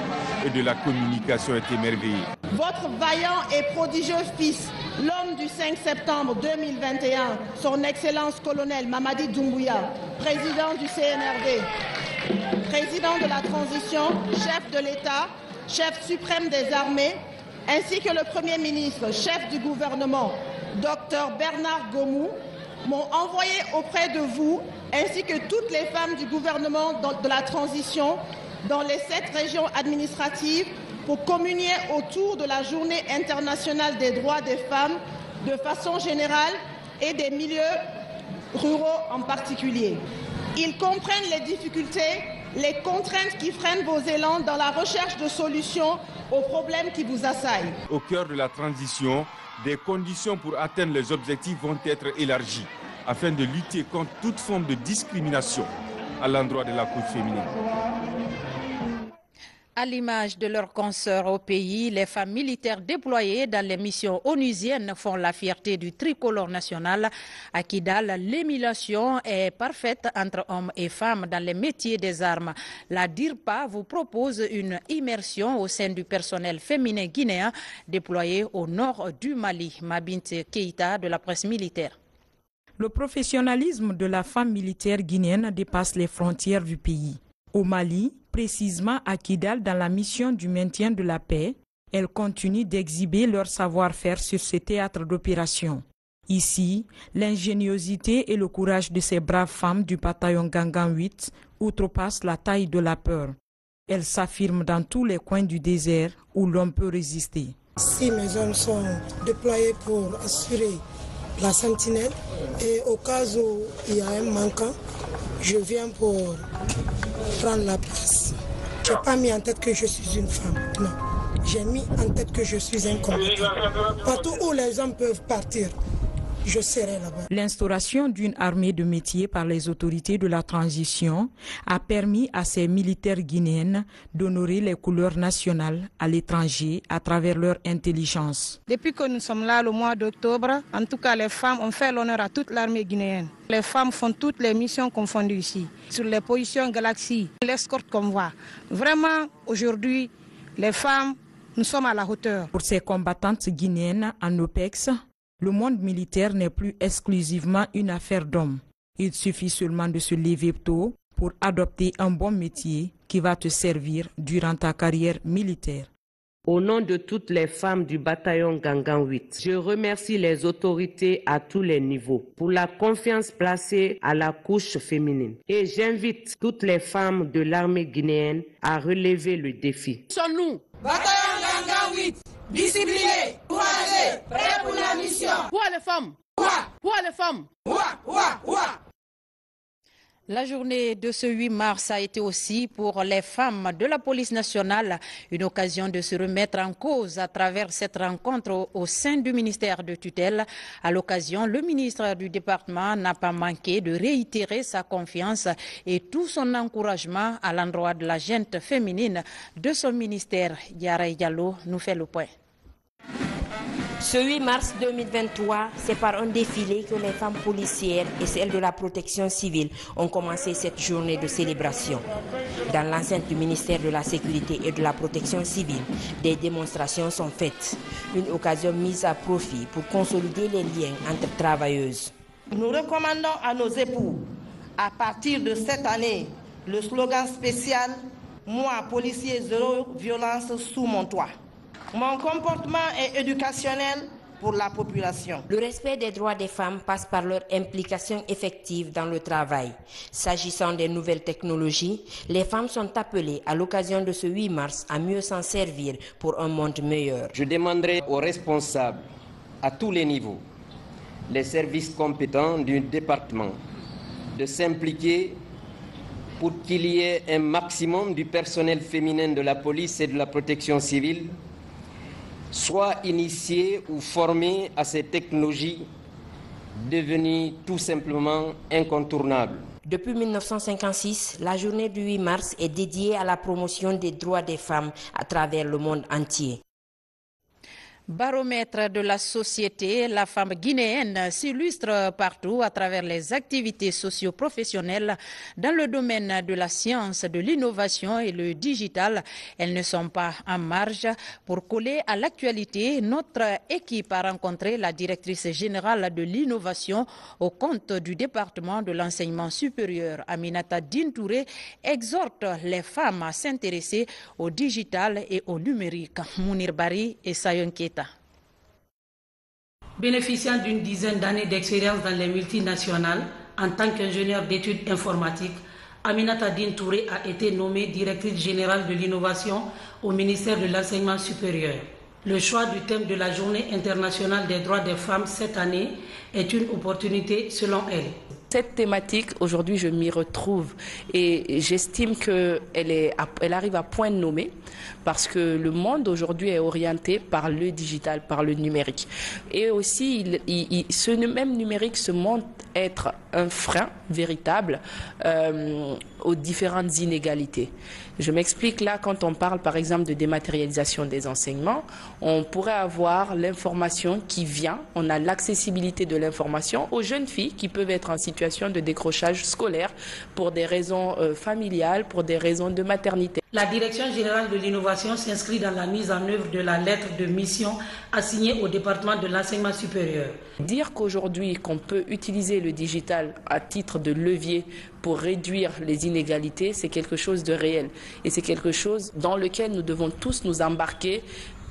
et de la Communication, est émerveillée. Votre vaillant et prodigieux fils, l'homme du 5 septembre 2021, son Excellence colonel Mamadi Doumbouya, président du CNRD, président de la transition, chef de l'État, chef suprême des armées, ainsi que le Premier ministre, chef du gouvernement, Dr Bernard Gomou, m'ont envoyé auprès de vous, ainsi que toutes les femmes du gouvernement de la transition dans les 7 régions administratives pour communier autour de la Journée internationale des droits des femmes de façon générale et des milieux ruraux en particulier. Ils comprennent les difficultés, les contraintes qui freinent vos élans dans la recherche de solutions aux problèmes qui vous assaillent. Au cœur de la transition, des conditions pour atteindre les objectifs vont être élargies afin de lutter contre toute forme de discrimination à l'endroit de la couche féminine. À l'image de leurs consoeurs au pays, les femmes militaires déployées dans les missions onusiennes font la fierté du tricolore national. À Kidal, l'émulation est parfaite entre hommes et femmes dans les métiers des armes. La DIRPA vous propose une immersion au sein du personnel féminin guinéen déployé au nord du Mali. Mabinte Keïta de la presse militaire. Le professionnalisme de la femme militaire guinéenne dépasse les frontières du pays. Au Mali, précisément à Kidal dans la mission du maintien de la paix, elles continuent d'exhiber leur savoir-faire sur ce théâtre d'opération. Ici, l'ingéniosité et le courage de ces braves femmes du bataillon Gangan 8 outrepassent la taille de la peur. Elles s'affirment dans tous les coins du désert où l'on peut résister. Si mes hommes sont déployés pour assurer la sentinelle et au cas où il y a un manquant, je viens pour prendre la place. Je n'ai pas mis en tête que je suis une femme, non. J'ai mis en tête que je suis un combattant. Partout où les hommes peuvent partir, je serai là-bas. L'instauration d'une armée de métier par les autorités de la transition a permis à ces militaires guinéennes d'honorer les couleurs nationales à l'étranger à travers leur intelligence. Depuis que nous sommes là le mois d'octobre, en tout cas les femmes ont fait l'honneur à toute l'armée guinéenne. Les femmes font toutes les missions confondues ici, sur les positions Galaxy, l'escorte convoi. Vraiment, aujourd'hui, les femmes, nous sommes à la hauteur. Pour ces combattantes guinéennes en OPEX, le monde militaire n'est plus exclusivement une affaire d'hommes. Il suffit seulement de se lever tôt pour adopter un bon métier qui va te servir durant ta carrière militaire. Au nom de toutes les femmes du bataillon Gangan 8, je remercie les autorités à tous les niveaux pour la confiance placée à la couche féminine. Et j'invite toutes les femmes de l'armée guinéenne à relever le défi. Sommes-nous, bataillon Gangan 8, disciplinés, courageux, prêts pour la mission. Pour les femmes, pour les femmes. La journée de ce 8 mars a été aussi pour les femmes de la police nationale une occasion de se remettre en cause à travers cette rencontre au sein du ministère de tutelle. À l'occasion, le ministre du département n'a pas manqué de réitérer sa confiance et tout son encouragement à l'endroit de la gente féminine de son ministère. Yara Diallo nous fait le point. Ce 8 mars 2023, c'est par un défilé que les femmes policières et celles de la protection civile ont commencé cette journée de célébration. Dans l'enceinte du ministère de la Sécurité et de la Protection civile, des démonstrations sont faites. Une occasion mise à profit pour consolider les liens entre travailleuses. Nous recommandons à nos époux, à partir de cette année, le slogan spécial « Moi, policier, zéro violence sous mon toit ». Mon comportement est éducationnel pour la population. Le respect des droits des femmes passe par leur implication effective dans le travail. S'agissant des nouvelles technologies, les femmes sont appelées à l'occasion de ce 8 mars à mieux s'en servir pour un monde meilleur. Je demanderai aux responsables à tous les niveaux, les services compétents du département, de s'impliquer pour qu'il y ait un maximum du personnel féminin de la police et de la protection civile soit initiés ou formés à ces technologies devenues tout simplement incontournables. Depuis 1956, la journée du 8 mars est dédiée à la promotion des droits des femmes à travers le monde entier. Baromètre de la société, la femme guinéenne s'illustre partout à travers les activités socio-professionnelles dans le domaine de la science, de l'innovation et le digital. Elles ne sont pas en marge. Pour coller à l'actualité, notre équipe a rencontré la directrice générale de l'innovation au compte du département de l'enseignement supérieur. Aminata Dintouré exhorte les femmes à s'intéresser au digital et au numérique. Mounir Bari et Sayon Keita. Bénéficiant d'une dizaine d'années d'expérience dans les multinationales en tant qu'ingénieure d'études informatiques, Aminata Dine Touré a été nommée directrice générale de l'innovation au ministère de l'Enseignement supérieur. Le choix du thème de la Journée internationale des droits des femmes cette année est une opportunité selon elle. Cette thématique, aujourd'hui, je m'y retrouve et j'estime qu'elle arrive à point nommé parce que le monde aujourd'hui est orienté par le digital, par le numérique. Et aussi, ce même numérique se montre être un frein véritable aux différentes inégalités. Je m'explique là, quand on parle par exemple de dématérialisation des enseignements, on pourrait avoir l'information qui vient, on a l'accessibilité de l'information aux jeunes filles qui peuvent être en situation de décrochage scolaire pour des raisons familiales, pour des raisons de maternité. La Direction générale de l'innovation s'inscrit dans la mise en œuvre de la lettre de mission assignée au département de l'enseignement supérieur. Dire qu'aujourd'hui qu'on peut utiliser le digital à titre de levier pour réduire les inégalités, c'est quelque chose de réel. Et c'est quelque chose dans lequel nous devons tous nous embarquer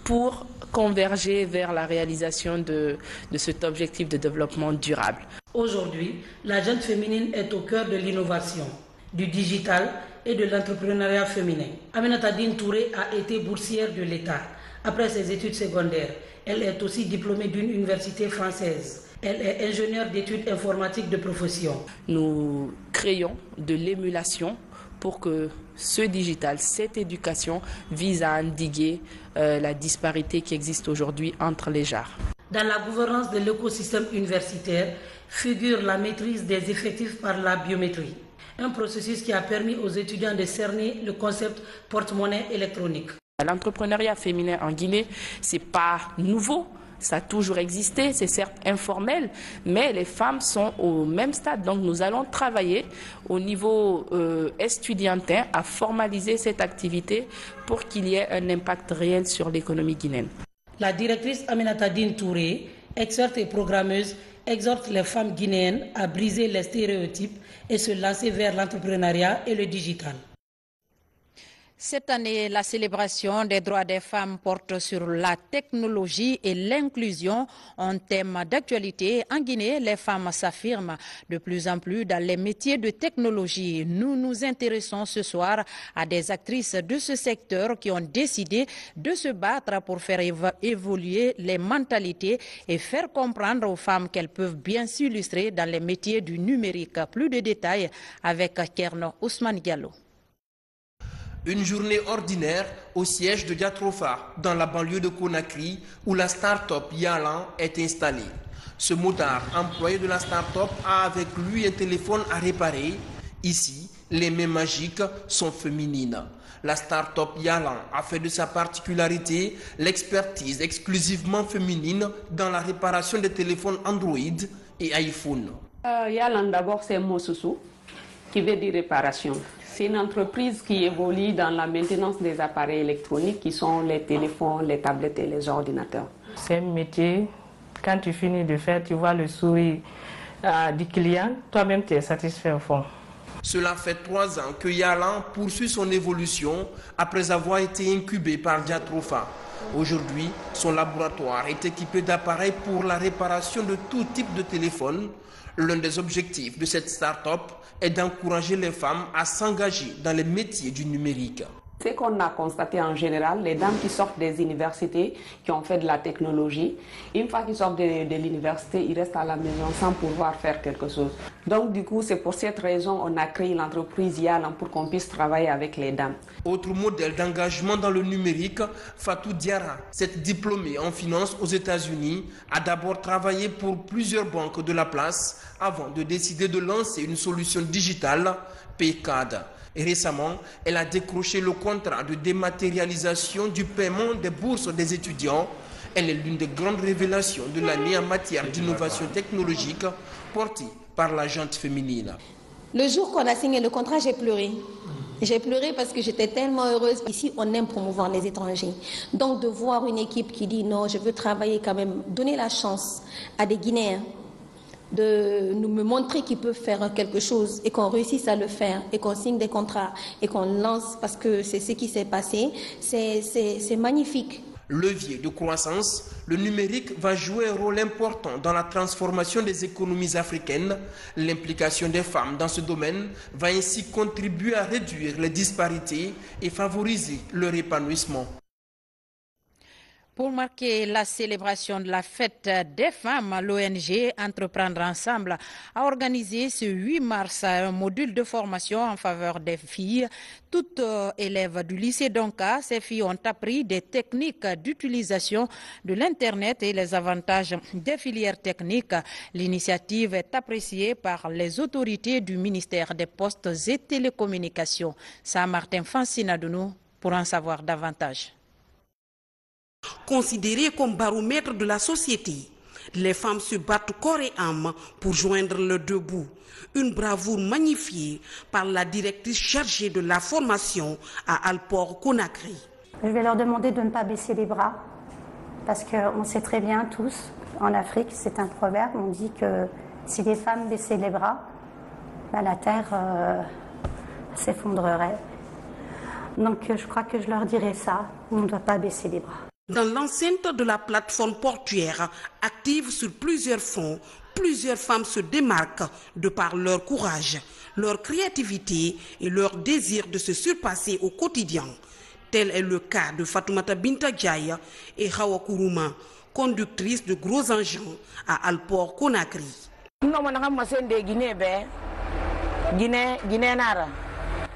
pour converger vers la réalisation de cet objectif de développement durable. Aujourd'hui, la jeune féminine est au cœur de l'innovation, du digital et de l'entrepreneuriat féminin. Aminata Dine Touré a été boursière de l'État. Après ses études secondaires, elle est aussi diplômée d'une université française. Elle est ingénieure d'études informatiques de profession. Nous créons de l'émulation pour que ce digital, cette éducation vise à endiguer la disparité qui existe aujourd'hui entre les genres. Dans la gouvernance de l'écosystème universitaire figure la maîtrise des effectifs par la biométrie, un processus qui a permis aux étudiants de cerner le concept porte-monnaie électronique. L'entrepreneuriat féminin en Guinée, ce n'est pas nouveau. Ça a toujours existé, c'est certes informel, mais les femmes sont au même stade. Donc nous allons travailler au niveau estudiantin à formaliser cette activité pour qu'il y ait un impact réel sur l'économie guinéenne. La directrice Aminata Dine Touré, experte et programmeuse, exhorte les femmes guinéennes à briser les stéréotypes et se lancer vers l'entrepreneuriat et le digital. Cette année, la célébration des droits des femmes porte sur la technologie et l'inclusion. Un thème d'actualité. En Guinée, les femmes s'affirment de plus en plus dans les métiers de technologie. Nous nous intéressons ce soir à des actrices de ce secteur qui ont décidé de se battre pour faire évoluer les mentalités et faire comprendre aux femmes qu'elles peuvent bien s'illustrer dans les métiers du numérique. Plus de détails avec Kerno Ousmane Diallo. Une journée ordinaire au siège de Diatrofa, dans la banlieue de Conakry, où la start-up Yalan est installée. Ce motard, employé de la start-up, a avec lui un téléphone à réparer. Ici, les mains magiques sont féminines. La start-up Yalan a fait de sa particularité l'expertise exclusivement féminine dans la réparation des téléphones Android et iPhone. Yalan, d'abord, c'est Mosusu, qui veut dire réparation. C'est une entreprise qui évolue dans la maintenance des appareils électroniques qui sont les téléphones, les tablettes et les ordinateurs. C'est un métier, quand tu finis de faire, tu vois le sourire du client, toi-même tu es satisfait au fond. Cela fait 3 ans que Yalan poursuit son évolution après avoir été incubé par Diatrofa. Aujourd'hui, son laboratoire est équipé d'appareils pour la réparation de tout type de téléphone. L'un des objectifs de cette start-up est d'encourager les femmes à s'engager dans les métiers du numérique. Ce qu'on a constaté en général, les dames qui sortent des universités, qui ont fait de la technologie, une fois qu'ils sortent de l'université, ils restent à la maison sans pouvoir faire quelque chose. Donc du coup, c'est pour cette raison qu'on a créé l'entreprise Yalan pour qu'on puisse travailler avec les dames. Autre modèle d'engagement dans le numérique, Fatou Diarra, cette diplômée en finance aux États-Unis, a d'abord travaillé pour plusieurs banques de la place avant de décider de lancer une solution digitale, PayCard. Et récemment, elle a décroché le contrat de dématérialisation du paiement des bourses des étudiants. Elle est l'une des grandes révélations de l'année en matière d'innovation technologique portée par la gente féminine. Le jour qu'on a signé le contrat, j'ai pleuré. J'ai pleuré parce que j'étais tellement heureuse. Ici, on aime promouvoir les étrangers. Donc, de voir une équipe qui dit non, je veux travailler quand même, donner la chance à des Guinéens de nous me montrer qu'ils peuvent faire quelque chose et qu'on réussisse à le faire et qu'on signe des contrats et qu'on lance parce que c'est ce qui s'est passé, c'est magnifique. Levier de croissance, le numérique va jouer un rôle important dans la transformation des économies africaines. L'implication des femmes dans ce domaine va ainsi contribuer à réduire les disparités et favoriser leur épanouissement. Pour marquer la célébration de la fête des femmes, l'ONG Entreprendre Ensemble a organisé ce 8 mars un module de formation en faveur des filles. Toutes élèves du lycée Donka, ces filles ont appris des techniques d'utilisation de l'Internet et les avantages des filières techniques. L'initiative est appréciée par les autorités du ministère des Postes et Télécommunications. Saint-Martin Fancinadounou pour en savoir davantage. Considérées comme baromètre de la société, les femmes se battent corps et âme pour joindre leurs deux bouts. Une bravoure magnifiée par la directrice chargée de la formation à Alport Conakry. Je vais leur demander de ne pas baisser les bras, parce qu'on sait très bien tous, en Afrique, c'est un proverbe, on dit que si les femmes baissaient les bras, la terre s'effondrerait. Donc je crois que je leur dirai ça, on ne doit pas baisser les bras. Dans l'enceinte de la plateforme portuaire, active sur plusieurs fronts, plusieurs femmes se démarquent de par leur courage, leur créativité et leur désir de se surpasser au quotidien. Tel est le cas de Fatoumata Binta Diaye et Hawa Kourouma, conductrice de gros engins à Alport Conakry.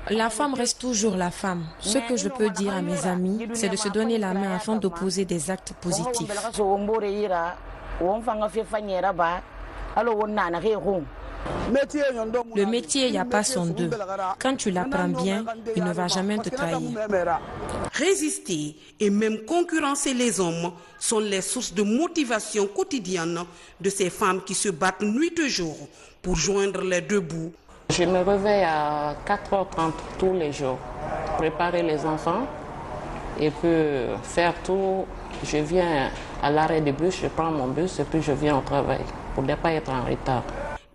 La femme reste toujours la femme. Ce que je peux dire à mes amis, c'est de se donner la main afin d'opposer des actes positifs. Le métier, il n'y a pas son deux. Quand tu l'apprends bien, il ne va jamais te trahir. Résister et même concurrencer les hommes sont les sources de motivation quotidienne de ces femmes qui se battent nuit et jour pour joindre les deux bouts. Je me réveille à 4h30 tous les jours, préparer les enfants et puis faire tout. Je viens à l'arrêt du bus, je prends mon bus et puis je viens au travail pour ne pas être en retard.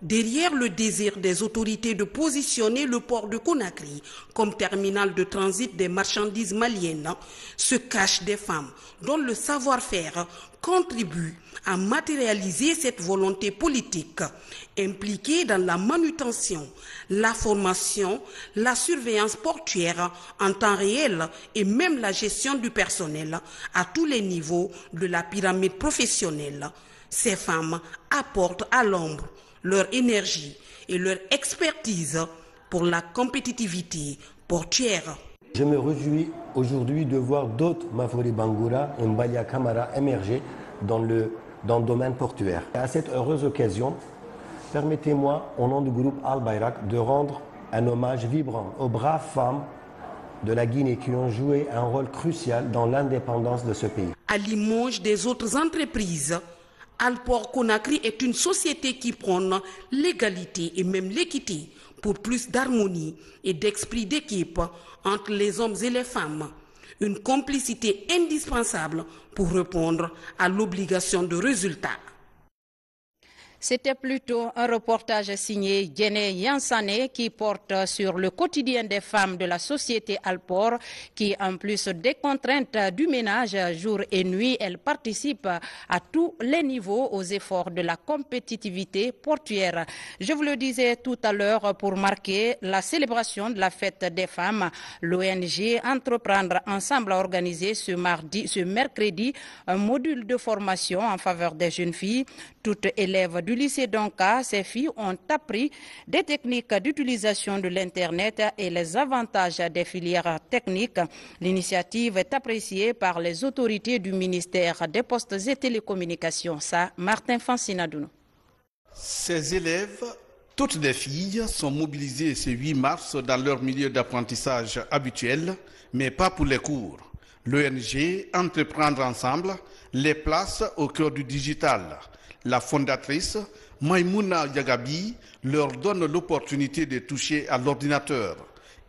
Derrière le désir des autorités de positionner le port de Conakry comme terminal de transit des marchandises maliennes, se cachent des femmes dont le savoir-faire contribue à matérialiser cette volonté politique, impliquée dans la manutention, la formation, la surveillance portuaire en temps réel et même la gestion du personnel à tous les niveaux de la pyramide professionnelle. Ces femmes apportent à l'ombre leur énergie et leur expertise pour la compétitivité portuaire. Je me réjouis aujourd'hui de voir d'autres Mafori Bangoura et Mbalia Kamara émerger dans le domaine portuaire. Et à cette heureuse occasion, permettez-moi, au nom du groupe Al-Bayrak, de rendre un hommage vibrant aux braves femmes de la Guinée qui ont joué un rôle crucial dans l'indépendance de ce pays. À l'image des autres entreprises, Alport Conakry est une société qui prône l'égalité et même l'équité pour plus d'harmonie et d'esprit d'équipe entre les hommes et les femmes. Une complicité indispensable pour répondre à l'obligation de résultat. C'était plutôt un reportage signé Djene Yansane qui porte sur le quotidien des femmes de la société Alport qui, en plus des contraintes du ménage jour et nuit, elles participent à tous les niveaux aux efforts de la compétitivité portuaire. Je vous le disais tout à l'heure, pour marquer la célébration de la fête des femmes, l'ONG Entreprendre Ensemble a organisé ce mercredi un module de formation en faveur des jeunes filles. Toutes élèves du lycée Donka, ces filles ont appris des techniques d'utilisation de l'Internet et les avantages des filières techniques. L'initiative est appréciée par les autorités du ministère des Postes et Télécommunications. Ça, Martin Fancinadounou. Ces élèves, toutes des filles, sont mobilisées ce 8 mars dans leur milieu d'apprentissage habituel, mais pas pour les cours. L'ONG Entreprendre Ensemble les place au cœur du digital. La fondatrice, Maïmouna Yagabi, leur donne l'opportunité de toucher à l'ordinateur.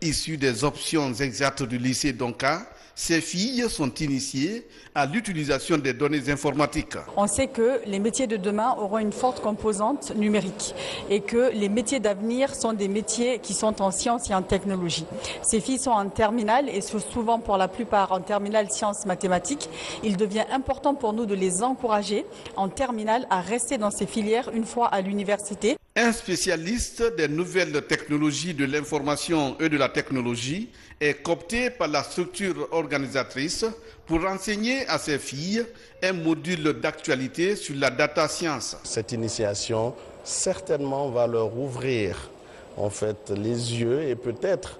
Issus des options exactes du lycée Donka, ces filles sont initiées à l'utilisation des données informatiques. On sait que les métiers de demain auront une forte composante numérique et que les métiers d'avenir sont des métiers qui sont en sciences et en technologie. Ces filles sont en terminale et souvent pour la plupart en terminale sciences mathématiques. Il devient important pour nous de les encourager en terminale à rester dans ces filières une fois à l'université. Un spécialiste des nouvelles technologies de l'information et de la technologie est coopté par la structure organisatrice pour enseigner à ses filles un module d'actualité sur la data science. Cette initiation certainement va leur ouvrir en fait les yeux et peut-être,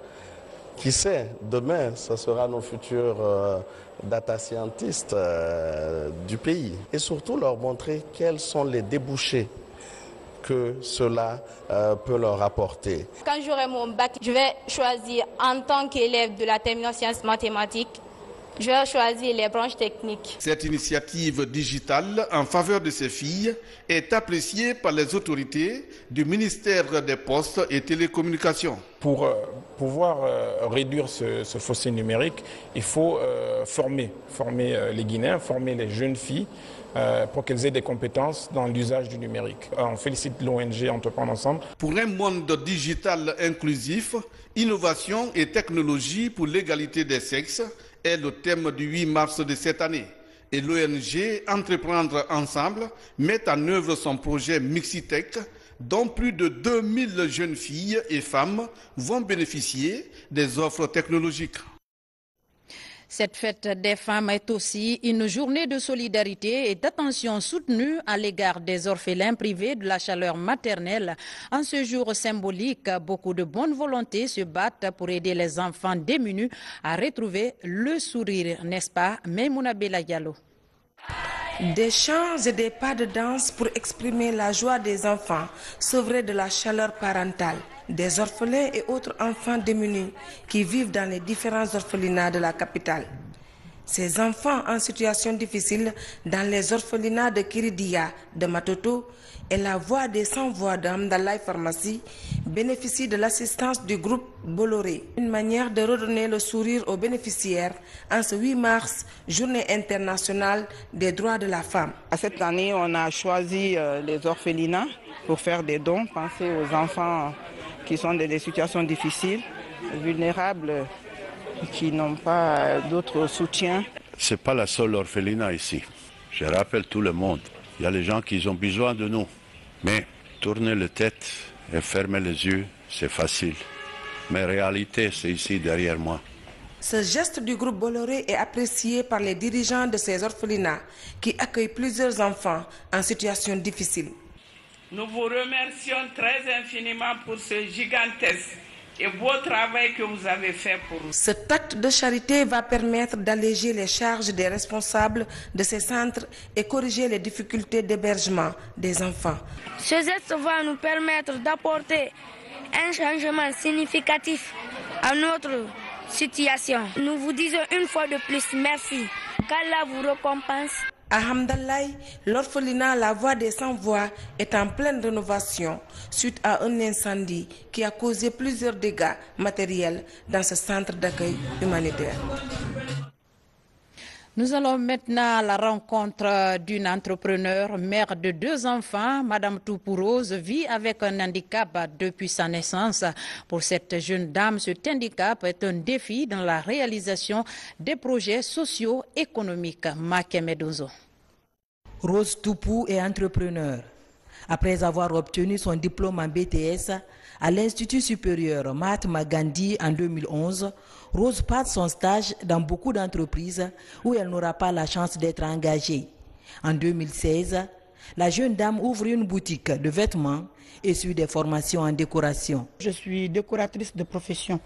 qui sait, demain ce sera nos futurs data scientists du pays et surtout leur montrer quels sont les débouchés que cela peut leur apporter. Quand j'aurai mon bac, je vais choisir en tant qu'élève de la terminale sciences mathématiques, je vais choisir les branches techniques. Cette initiative digitale en faveur de ces filles est appréciée par les autorités du ministère des Postes et Télécommunications. Pour pouvoir réduire ce fossé numérique, il faut former les Guinéens, former les jeunes filles pour qu'elles aient des compétences dans l'usage du numérique. On félicite l'ONG Entreprendre Ensemble. Pour un monde digital inclusif, innovation et technologie pour l'égalité des sexes est le thème du 8 mars de cette année. Et l'ONG Entreprendre Ensemble met en œuvre son projet Mixitech, dont plus de 2000 jeunes filles et femmes vont bénéficier des offres technologiques. Cette fête des femmes est aussi une journée de solidarité et d'attention soutenue à l'égard des orphelins privés de la chaleur maternelle. En ce jour symbolique, beaucoup de bonne volonté se battent pour aider les enfants démunis à retrouver le sourire, n'est-ce pas, Maimouna Bella Diallo? Des chants et des pas de danse pour exprimer la joie des enfants sevrés de la chaleur parentale, des orphelins et autres enfants démunis qui vivent dans les différents orphelinats de la capitale. Ces enfants en situation difficile dans les orphelinats de Kiridia, de Matoto et la voix des sans-voix d'Amdalaï Pharmacie bénéficient de l'assistance du groupe Bolloré. Une manière de redonner le sourire aux bénéficiaires en ce 8 mars, journée internationale des droits de la femme. Cette année, on a choisi les orphelinats pour faire des dons, penser aux enfants qui sont dans des situations difficiles, vulnérables, qui n'ont pas d'autre soutien. Ce n'est pas la seule orphelinat ici. Je rappelle tout le monde. Il y a les gens qui ont besoin de nous. Mais tourner la tête et fermer les yeux, c'est facile. Mais réalité, c'est ici derrière moi. Ce geste du groupe Bolloré est apprécié par les dirigeants de ces orphelinats qui accueillent plusieurs enfants en situation difficile. Nous vous remercions très infiniment pour ce gigantesque et beau travail que vous avez fait pour nous. Cet acte de charité va permettre d'alléger les charges des responsables de ces centres et corriger les difficultés d'hébergement des enfants. Ce geste va nous permettre d'apporter un changement significatif à notre situation. Nous vous disons une fois de plus merci. Qu'Allah vous récompense. À Hamdallaï, l'orphelinat La Voix des Sans-Voix est en pleine rénovation suite à un incendie qui a causé plusieurs dégâts matériels dans ce centre d'accueil humanitaire. Nous allons maintenant à la rencontre d'une entrepreneure, mère de 2 enfants. Madame Toupourose vit avec un handicap depuis sa naissance. Pour cette jeune dame, cet handicap est un défi dans la réalisation des projets socio-économiques. Makemedozo. Rose Toupou est entrepreneur. Après avoir obtenu son diplôme en BTS à l'Institut supérieur Mahatma Gandhi en 2011, Rose passe son stage dans beaucoup d'entreprises où elle n'aura pas la chance d'être engagée. En 2016, la jeune dame ouvre une boutique de vêtements et suit des formations en décoration. Je suis décoratrice de profession.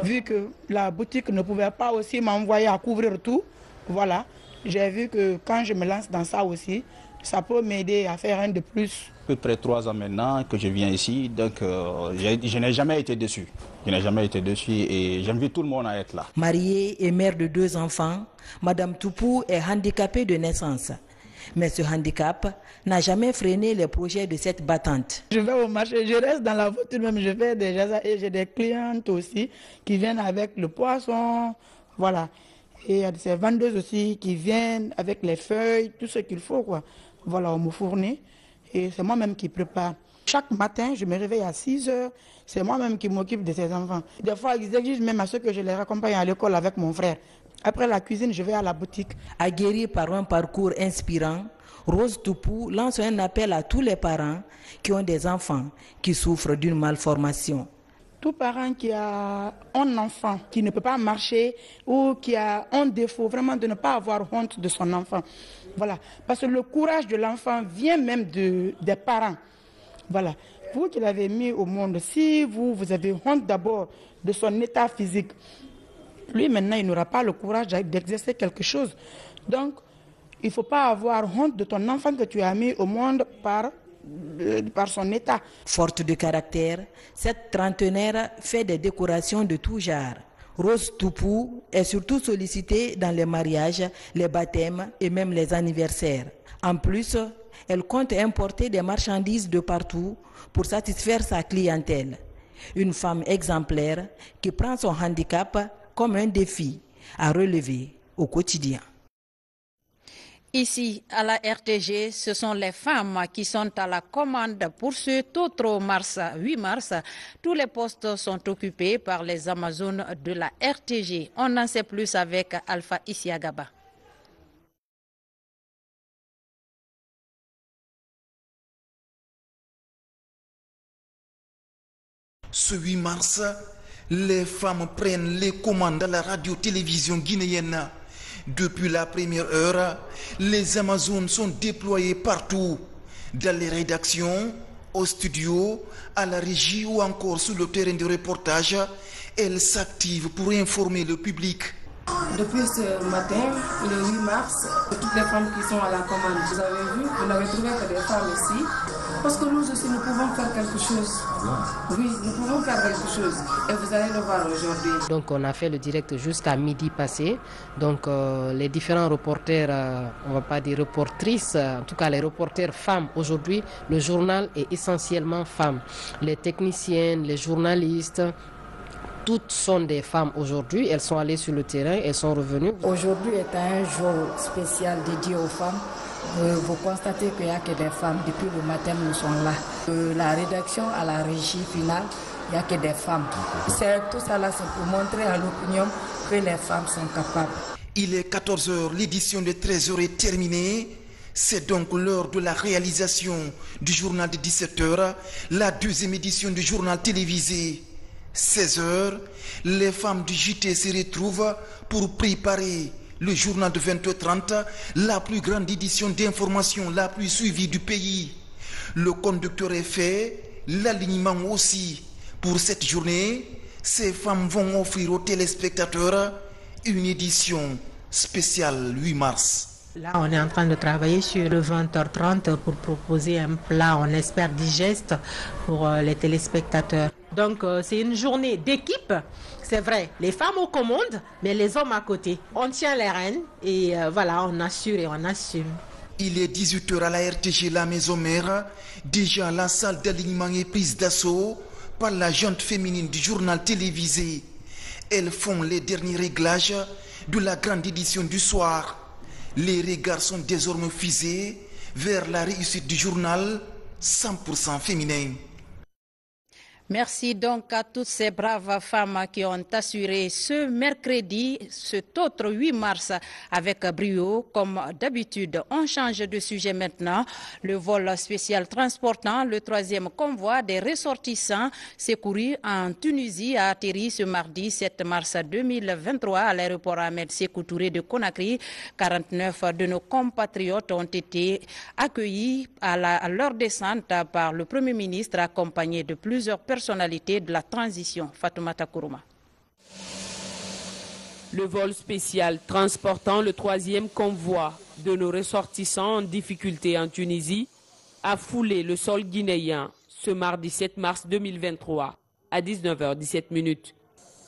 Vu que la boutique ne pouvait pas aussi m'envoyer à couvrir tout, voilà, j'ai vu que quand je me lance dans ça aussi, ça peut m'aider à faire un de plus. À peu près 3 ans maintenant que je viens ici, donc je n'ai jamais été déçu. Je n'ai jamais été déçu et j'invite tout le monde à être là. Mariée et mère de 2 enfants, Madame Toupou est handicapée de naissance. Mais ce handicap n'a jamais freiné les projets de cette battante. Je vais au marché, je reste dans la voiture même, je fais déjà ça et j'ai des clientes aussi qui viennent avec le poisson, voilà. Et il y a ces vendeuses aussi qui viennent avec les feuilles, tout ce qu'il faut, quoi. Voilà, on me fournit et c'est moi-même qui prépare. Chaque matin, je me réveille à 6 heures, c'est moi-même qui m'occupe de ces enfants. Des fois, ils exigent même à ceux que je les raccompagne à l'école avec mon frère. Après la cuisine, je vais à la boutique. Aguerrie par un parcours inspirant, Rose Toupou lance un appel à tous les parents qui ont des enfants qui souffrent d'une malformation. Tout parent qui a un enfant qui ne peut pas marcher ou qui a un défaut, vraiment de ne pas avoir honte de son enfant. Voilà. Parce que le courage de l'enfant vient même des parents. Voilà. Vous qui l'avez mis au monde, si vous avez honte d'abord de son état physique, lui maintenant il n'aura pas le courage d'exercer quelque chose. Donc, il ne faut pas avoir honte de ton enfant que tu as mis au monde par son état. Forte de caractère, cette trentenaire fait des décorations de tout genre. Rose Toupou est surtout sollicitée dans les mariages, les baptêmes et même les anniversaires. En plus, elle compte importer des marchandises de partout pour satisfaire sa clientèle. Une femme exemplaire qui prend son handicap comme un défi à relever au quotidien. Ici, à la RTG, ce sont les femmes qui sont à la commande pour cet autre 8 mars. Tous les postes sont occupés par les Amazones de la RTG. On en sait plus avec Alpha Isiagaba. Ce 8 mars, les femmes prennent les commandes à la radio-télévision guinéenne. Depuis la première heure, les Amazones sont déployées partout, dans les rédactions, au studio, à la régie ou encore sur le terrain de reportage. Elles s'activent pour informer le public. Depuis ce matin, le 8 mars, toutes les femmes qui sont à la commande, vous avez vu, vous n'avez trouvé que des femmes ici, parce que nous aussi, nous pouvons faire quelque chose. Oui, nous pouvons faire quelque chose, et vous allez le voir aujourd'hui. Donc on a fait le direct jusqu'à midi passé, donc les différents reporters, on ne va pas dire reportrices, en tout cas les reporters femmes, aujourd'hui, le journal est essentiellement femmes. Les techniciennes, les journalistes, toutes sont des femmes aujourd'hui, elles sont allées sur le terrain, elles sont revenues. Aujourd'hui est un jour spécial dédié aux femmes. Vous constatez qu'il n'y a que des femmes. Depuis le matin, nous sommes là. De la rédaction à la régie finale, il n'y a que des femmes. Tout ça là, c'est pour montrer à l'opinion que les femmes sont capables. Il est 14h, l'édition de 13h est terminée. C'est donc l'heure de la réalisation du journal de 17h, la deuxième édition du journal télévisé. 16h, les femmes du JT se retrouvent pour préparer le journal de 20h30, la plus grande édition d'information la plus suivie du pays. Le conducteur est fait, l'alignement aussi. Pour cette journée, ces femmes vont offrir aux téléspectateurs une édition spéciale 8 mars. Là, on est en train de travailler sur le 20h30 pour proposer un plat, on espère, digeste pour les téléspectateurs. Donc, c'est une journée d'équipe, c'est vrai. Les femmes aux commandes, mais les hommes à côté. On tient les rênes et voilà, on assure et on assume. Il est 18h à la RTG, la maison mère. Déjà, la salle d'alignement est prise d'assaut par la junte féminine du journal télévisé. Elles font les derniers réglages de la grande édition du soir. Les regards sont désormais fixés vers la réussite du journal 100% féminin. Merci donc à toutes ces braves femmes qui ont assuré ce mercredi, cet autre 8 mars avec brio. Comme d'habitude, on change de sujet maintenant. Le vol spécial transportant le 3e convoi des ressortissants secourus en Tunisie a atterri ce mardi 7 mars 2023 à l'aéroport Ahmed Sékou Touré de Conakry. 49 de nos compatriotes ont été accueillis à leur descente par le Premier ministre accompagné de plusieurs personnalités de la transition. Fatoumata Kourouma. Le vol spécial transportant le 3e convoi de nos ressortissants en difficulté en Tunisie a foulé le sol guinéen ce mardi 7 mars 2023 à 19h17.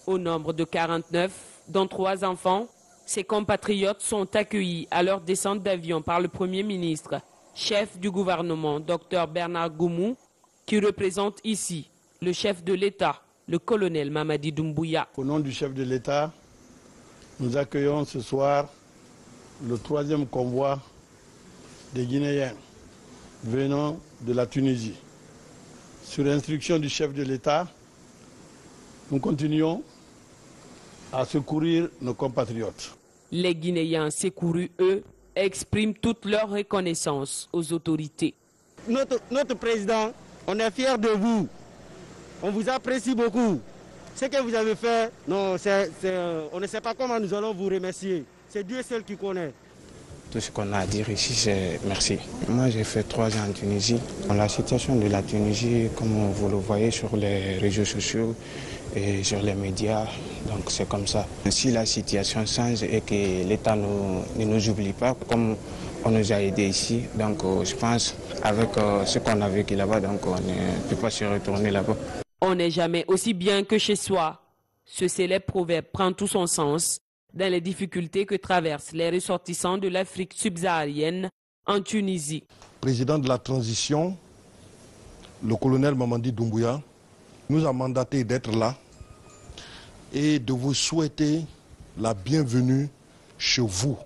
Au nombre de 49, dont 3 enfants, ces compatriotes sont accueillis à leur descente d'avion par le Premier ministre, chef du gouvernement, Dr Bernard Goumou, qui représente ici le chef de l'État, le colonel Mamadi Doumbouya. Au nom du chef de l'État, Nous accueillons ce soir le 3e convoi des Guinéens venant de la Tunisie. Sur instruction du chef de l'État, nous continuons à secourir nos compatriotes. Les Guinéens secourus, eux, expriment toute leur reconnaissance aux autorités. Notre président, on est fiers de vous. On vous apprécie beaucoup. Ce que vous avez fait, non, on ne sait pas comment nous allons vous remercier. C'est Dieu seul qui connaît. Tout ce qu'on a à dire ici, c'est merci. Moi, j'ai fait 3 ans en Tunisie. La situation de la Tunisie, comme vous le voyez sur les réseaux sociaux et sur les médias, donc c'est comme ça. Si la situation change et que l'État ne nous oublie pas, comme on nous a aidés ici, donc je pense avec ce qu'on a vécu là-bas, donc on ne peut pas se retourner là-bas. On n'est jamais aussi bien que chez soi. Ce célèbre proverbe prend tout son sens dans les difficultés que traversent les ressortissants de l'Afrique subsaharienne en Tunisie. Président de la transition, le colonel Mamadi Doumbouya, nous a mandaté d'être là et de vous souhaiter la bienvenue chez vous.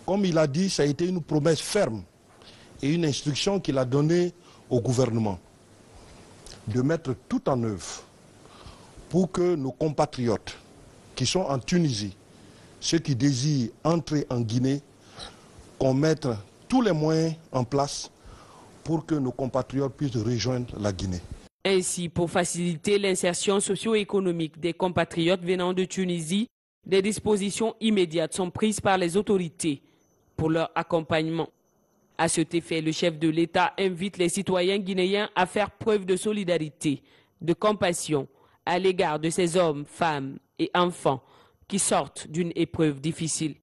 Comme il a dit, ça a été une promesse ferme et une instruction qu'il a donnée au gouvernement de mettre tout en œuvre pour que nos compatriotes qui sont en Tunisie, ceux qui désirent entrer en Guinée, qu'on mette tous les moyens en place pour que nos compatriotes puissent rejoindre la Guinée. Ainsi, pour faciliter l'insertion socio-économique des compatriotes venant de Tunisie, des dispositions immédiates sont prises par les autorités pour leur accompagnement. À cet effet, le chef de l'État invite les citoyens guinéens à faire preuve de solidarité, de compassion à l'égard de ces hommes, femmes et enfants qui sortent d'une épreuve difficile.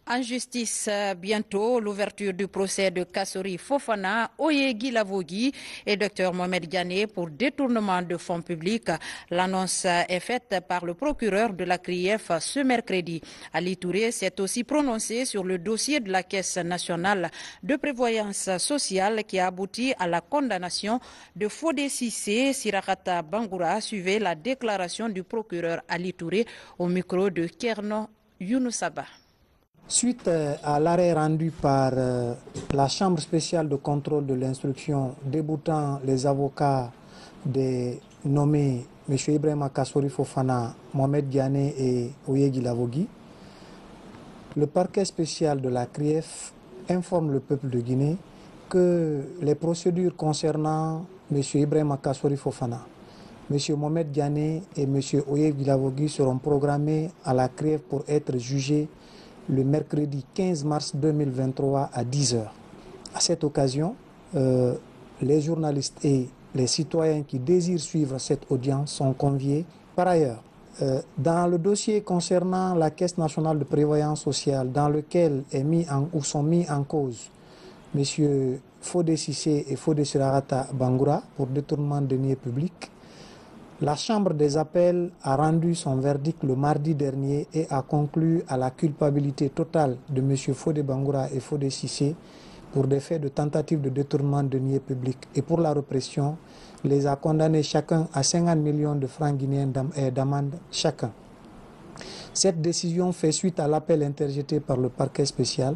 En justice, bientôt, l'ouverture du procès de Kassori Fofana, Oyegui Lavogui et Dr Mohamed Diané pour détournement de fonds publics. L'annonce est faite par le procureur de la CRIEF ce mercredi. Ali Touré s'est aussi prononcé sur le dossier de la Caisse nationale de prévoyance sociale qui a abouti à la condamnation de Fodé Cissé. Sirakata Bangoura suivait la déclaration du procureur Ali Touré au micro de Kerno Younoussaba. Suite à l'arrêt rendu par la Chambre spéciale de contrôle de l'instruction déboutant les avocats des nommés M. Ibrahima Kassori Fofana, Mohamed Diané et Oyegui Lavogui, le parquet spécial de la CRIEF informe le peuple de Guinée que les procédures concernant M. Ibrahima Kassori Fofana, M. Mohamed Diané et M. Oyegui Lavogui seront programmés à la CRIEF pour être jugés le mercredi 15 mars 2023 à 10h. À cette occasion, les journalistes et les citoyens qui désirent suivre cette audience sont conviés. Par ailleurs, dans le dossier concernant la Caisse nationale de prévoyance sociale, dans lequel sont mis en cause M. Fodé Cissé et Fodé Sirakata Bangoura pour détournement de deniers publics, la Chambre des appels a rendu son verdict le mardi dernier et a conclu à la culpabilité totale de M. Fodé Bangoura et Fodé Cissé pour des faits de tentative de détournement de deniers publics et pour la répression, les a condamnés chacun à 50 millions de francs guinéens d'amende chacun. Cette décision fait suite à l'appel interjeté par le parquet spécial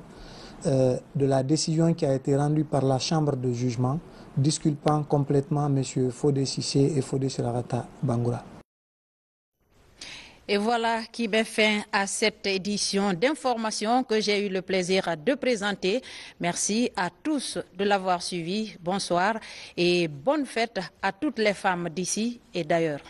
de la décision qui a été rendue par la Chambre de jugement disculpant complètement M. Fodé Cissé et Fodé Sirakata Bangoura. Et voilà qui met fin à cette édition d'information que j'ai eu le plaisir de présenter. Merci à tous de l'avoir suivi. Bonsoir et bonne fête à toutes les femmes d'ici et d'ailleurs.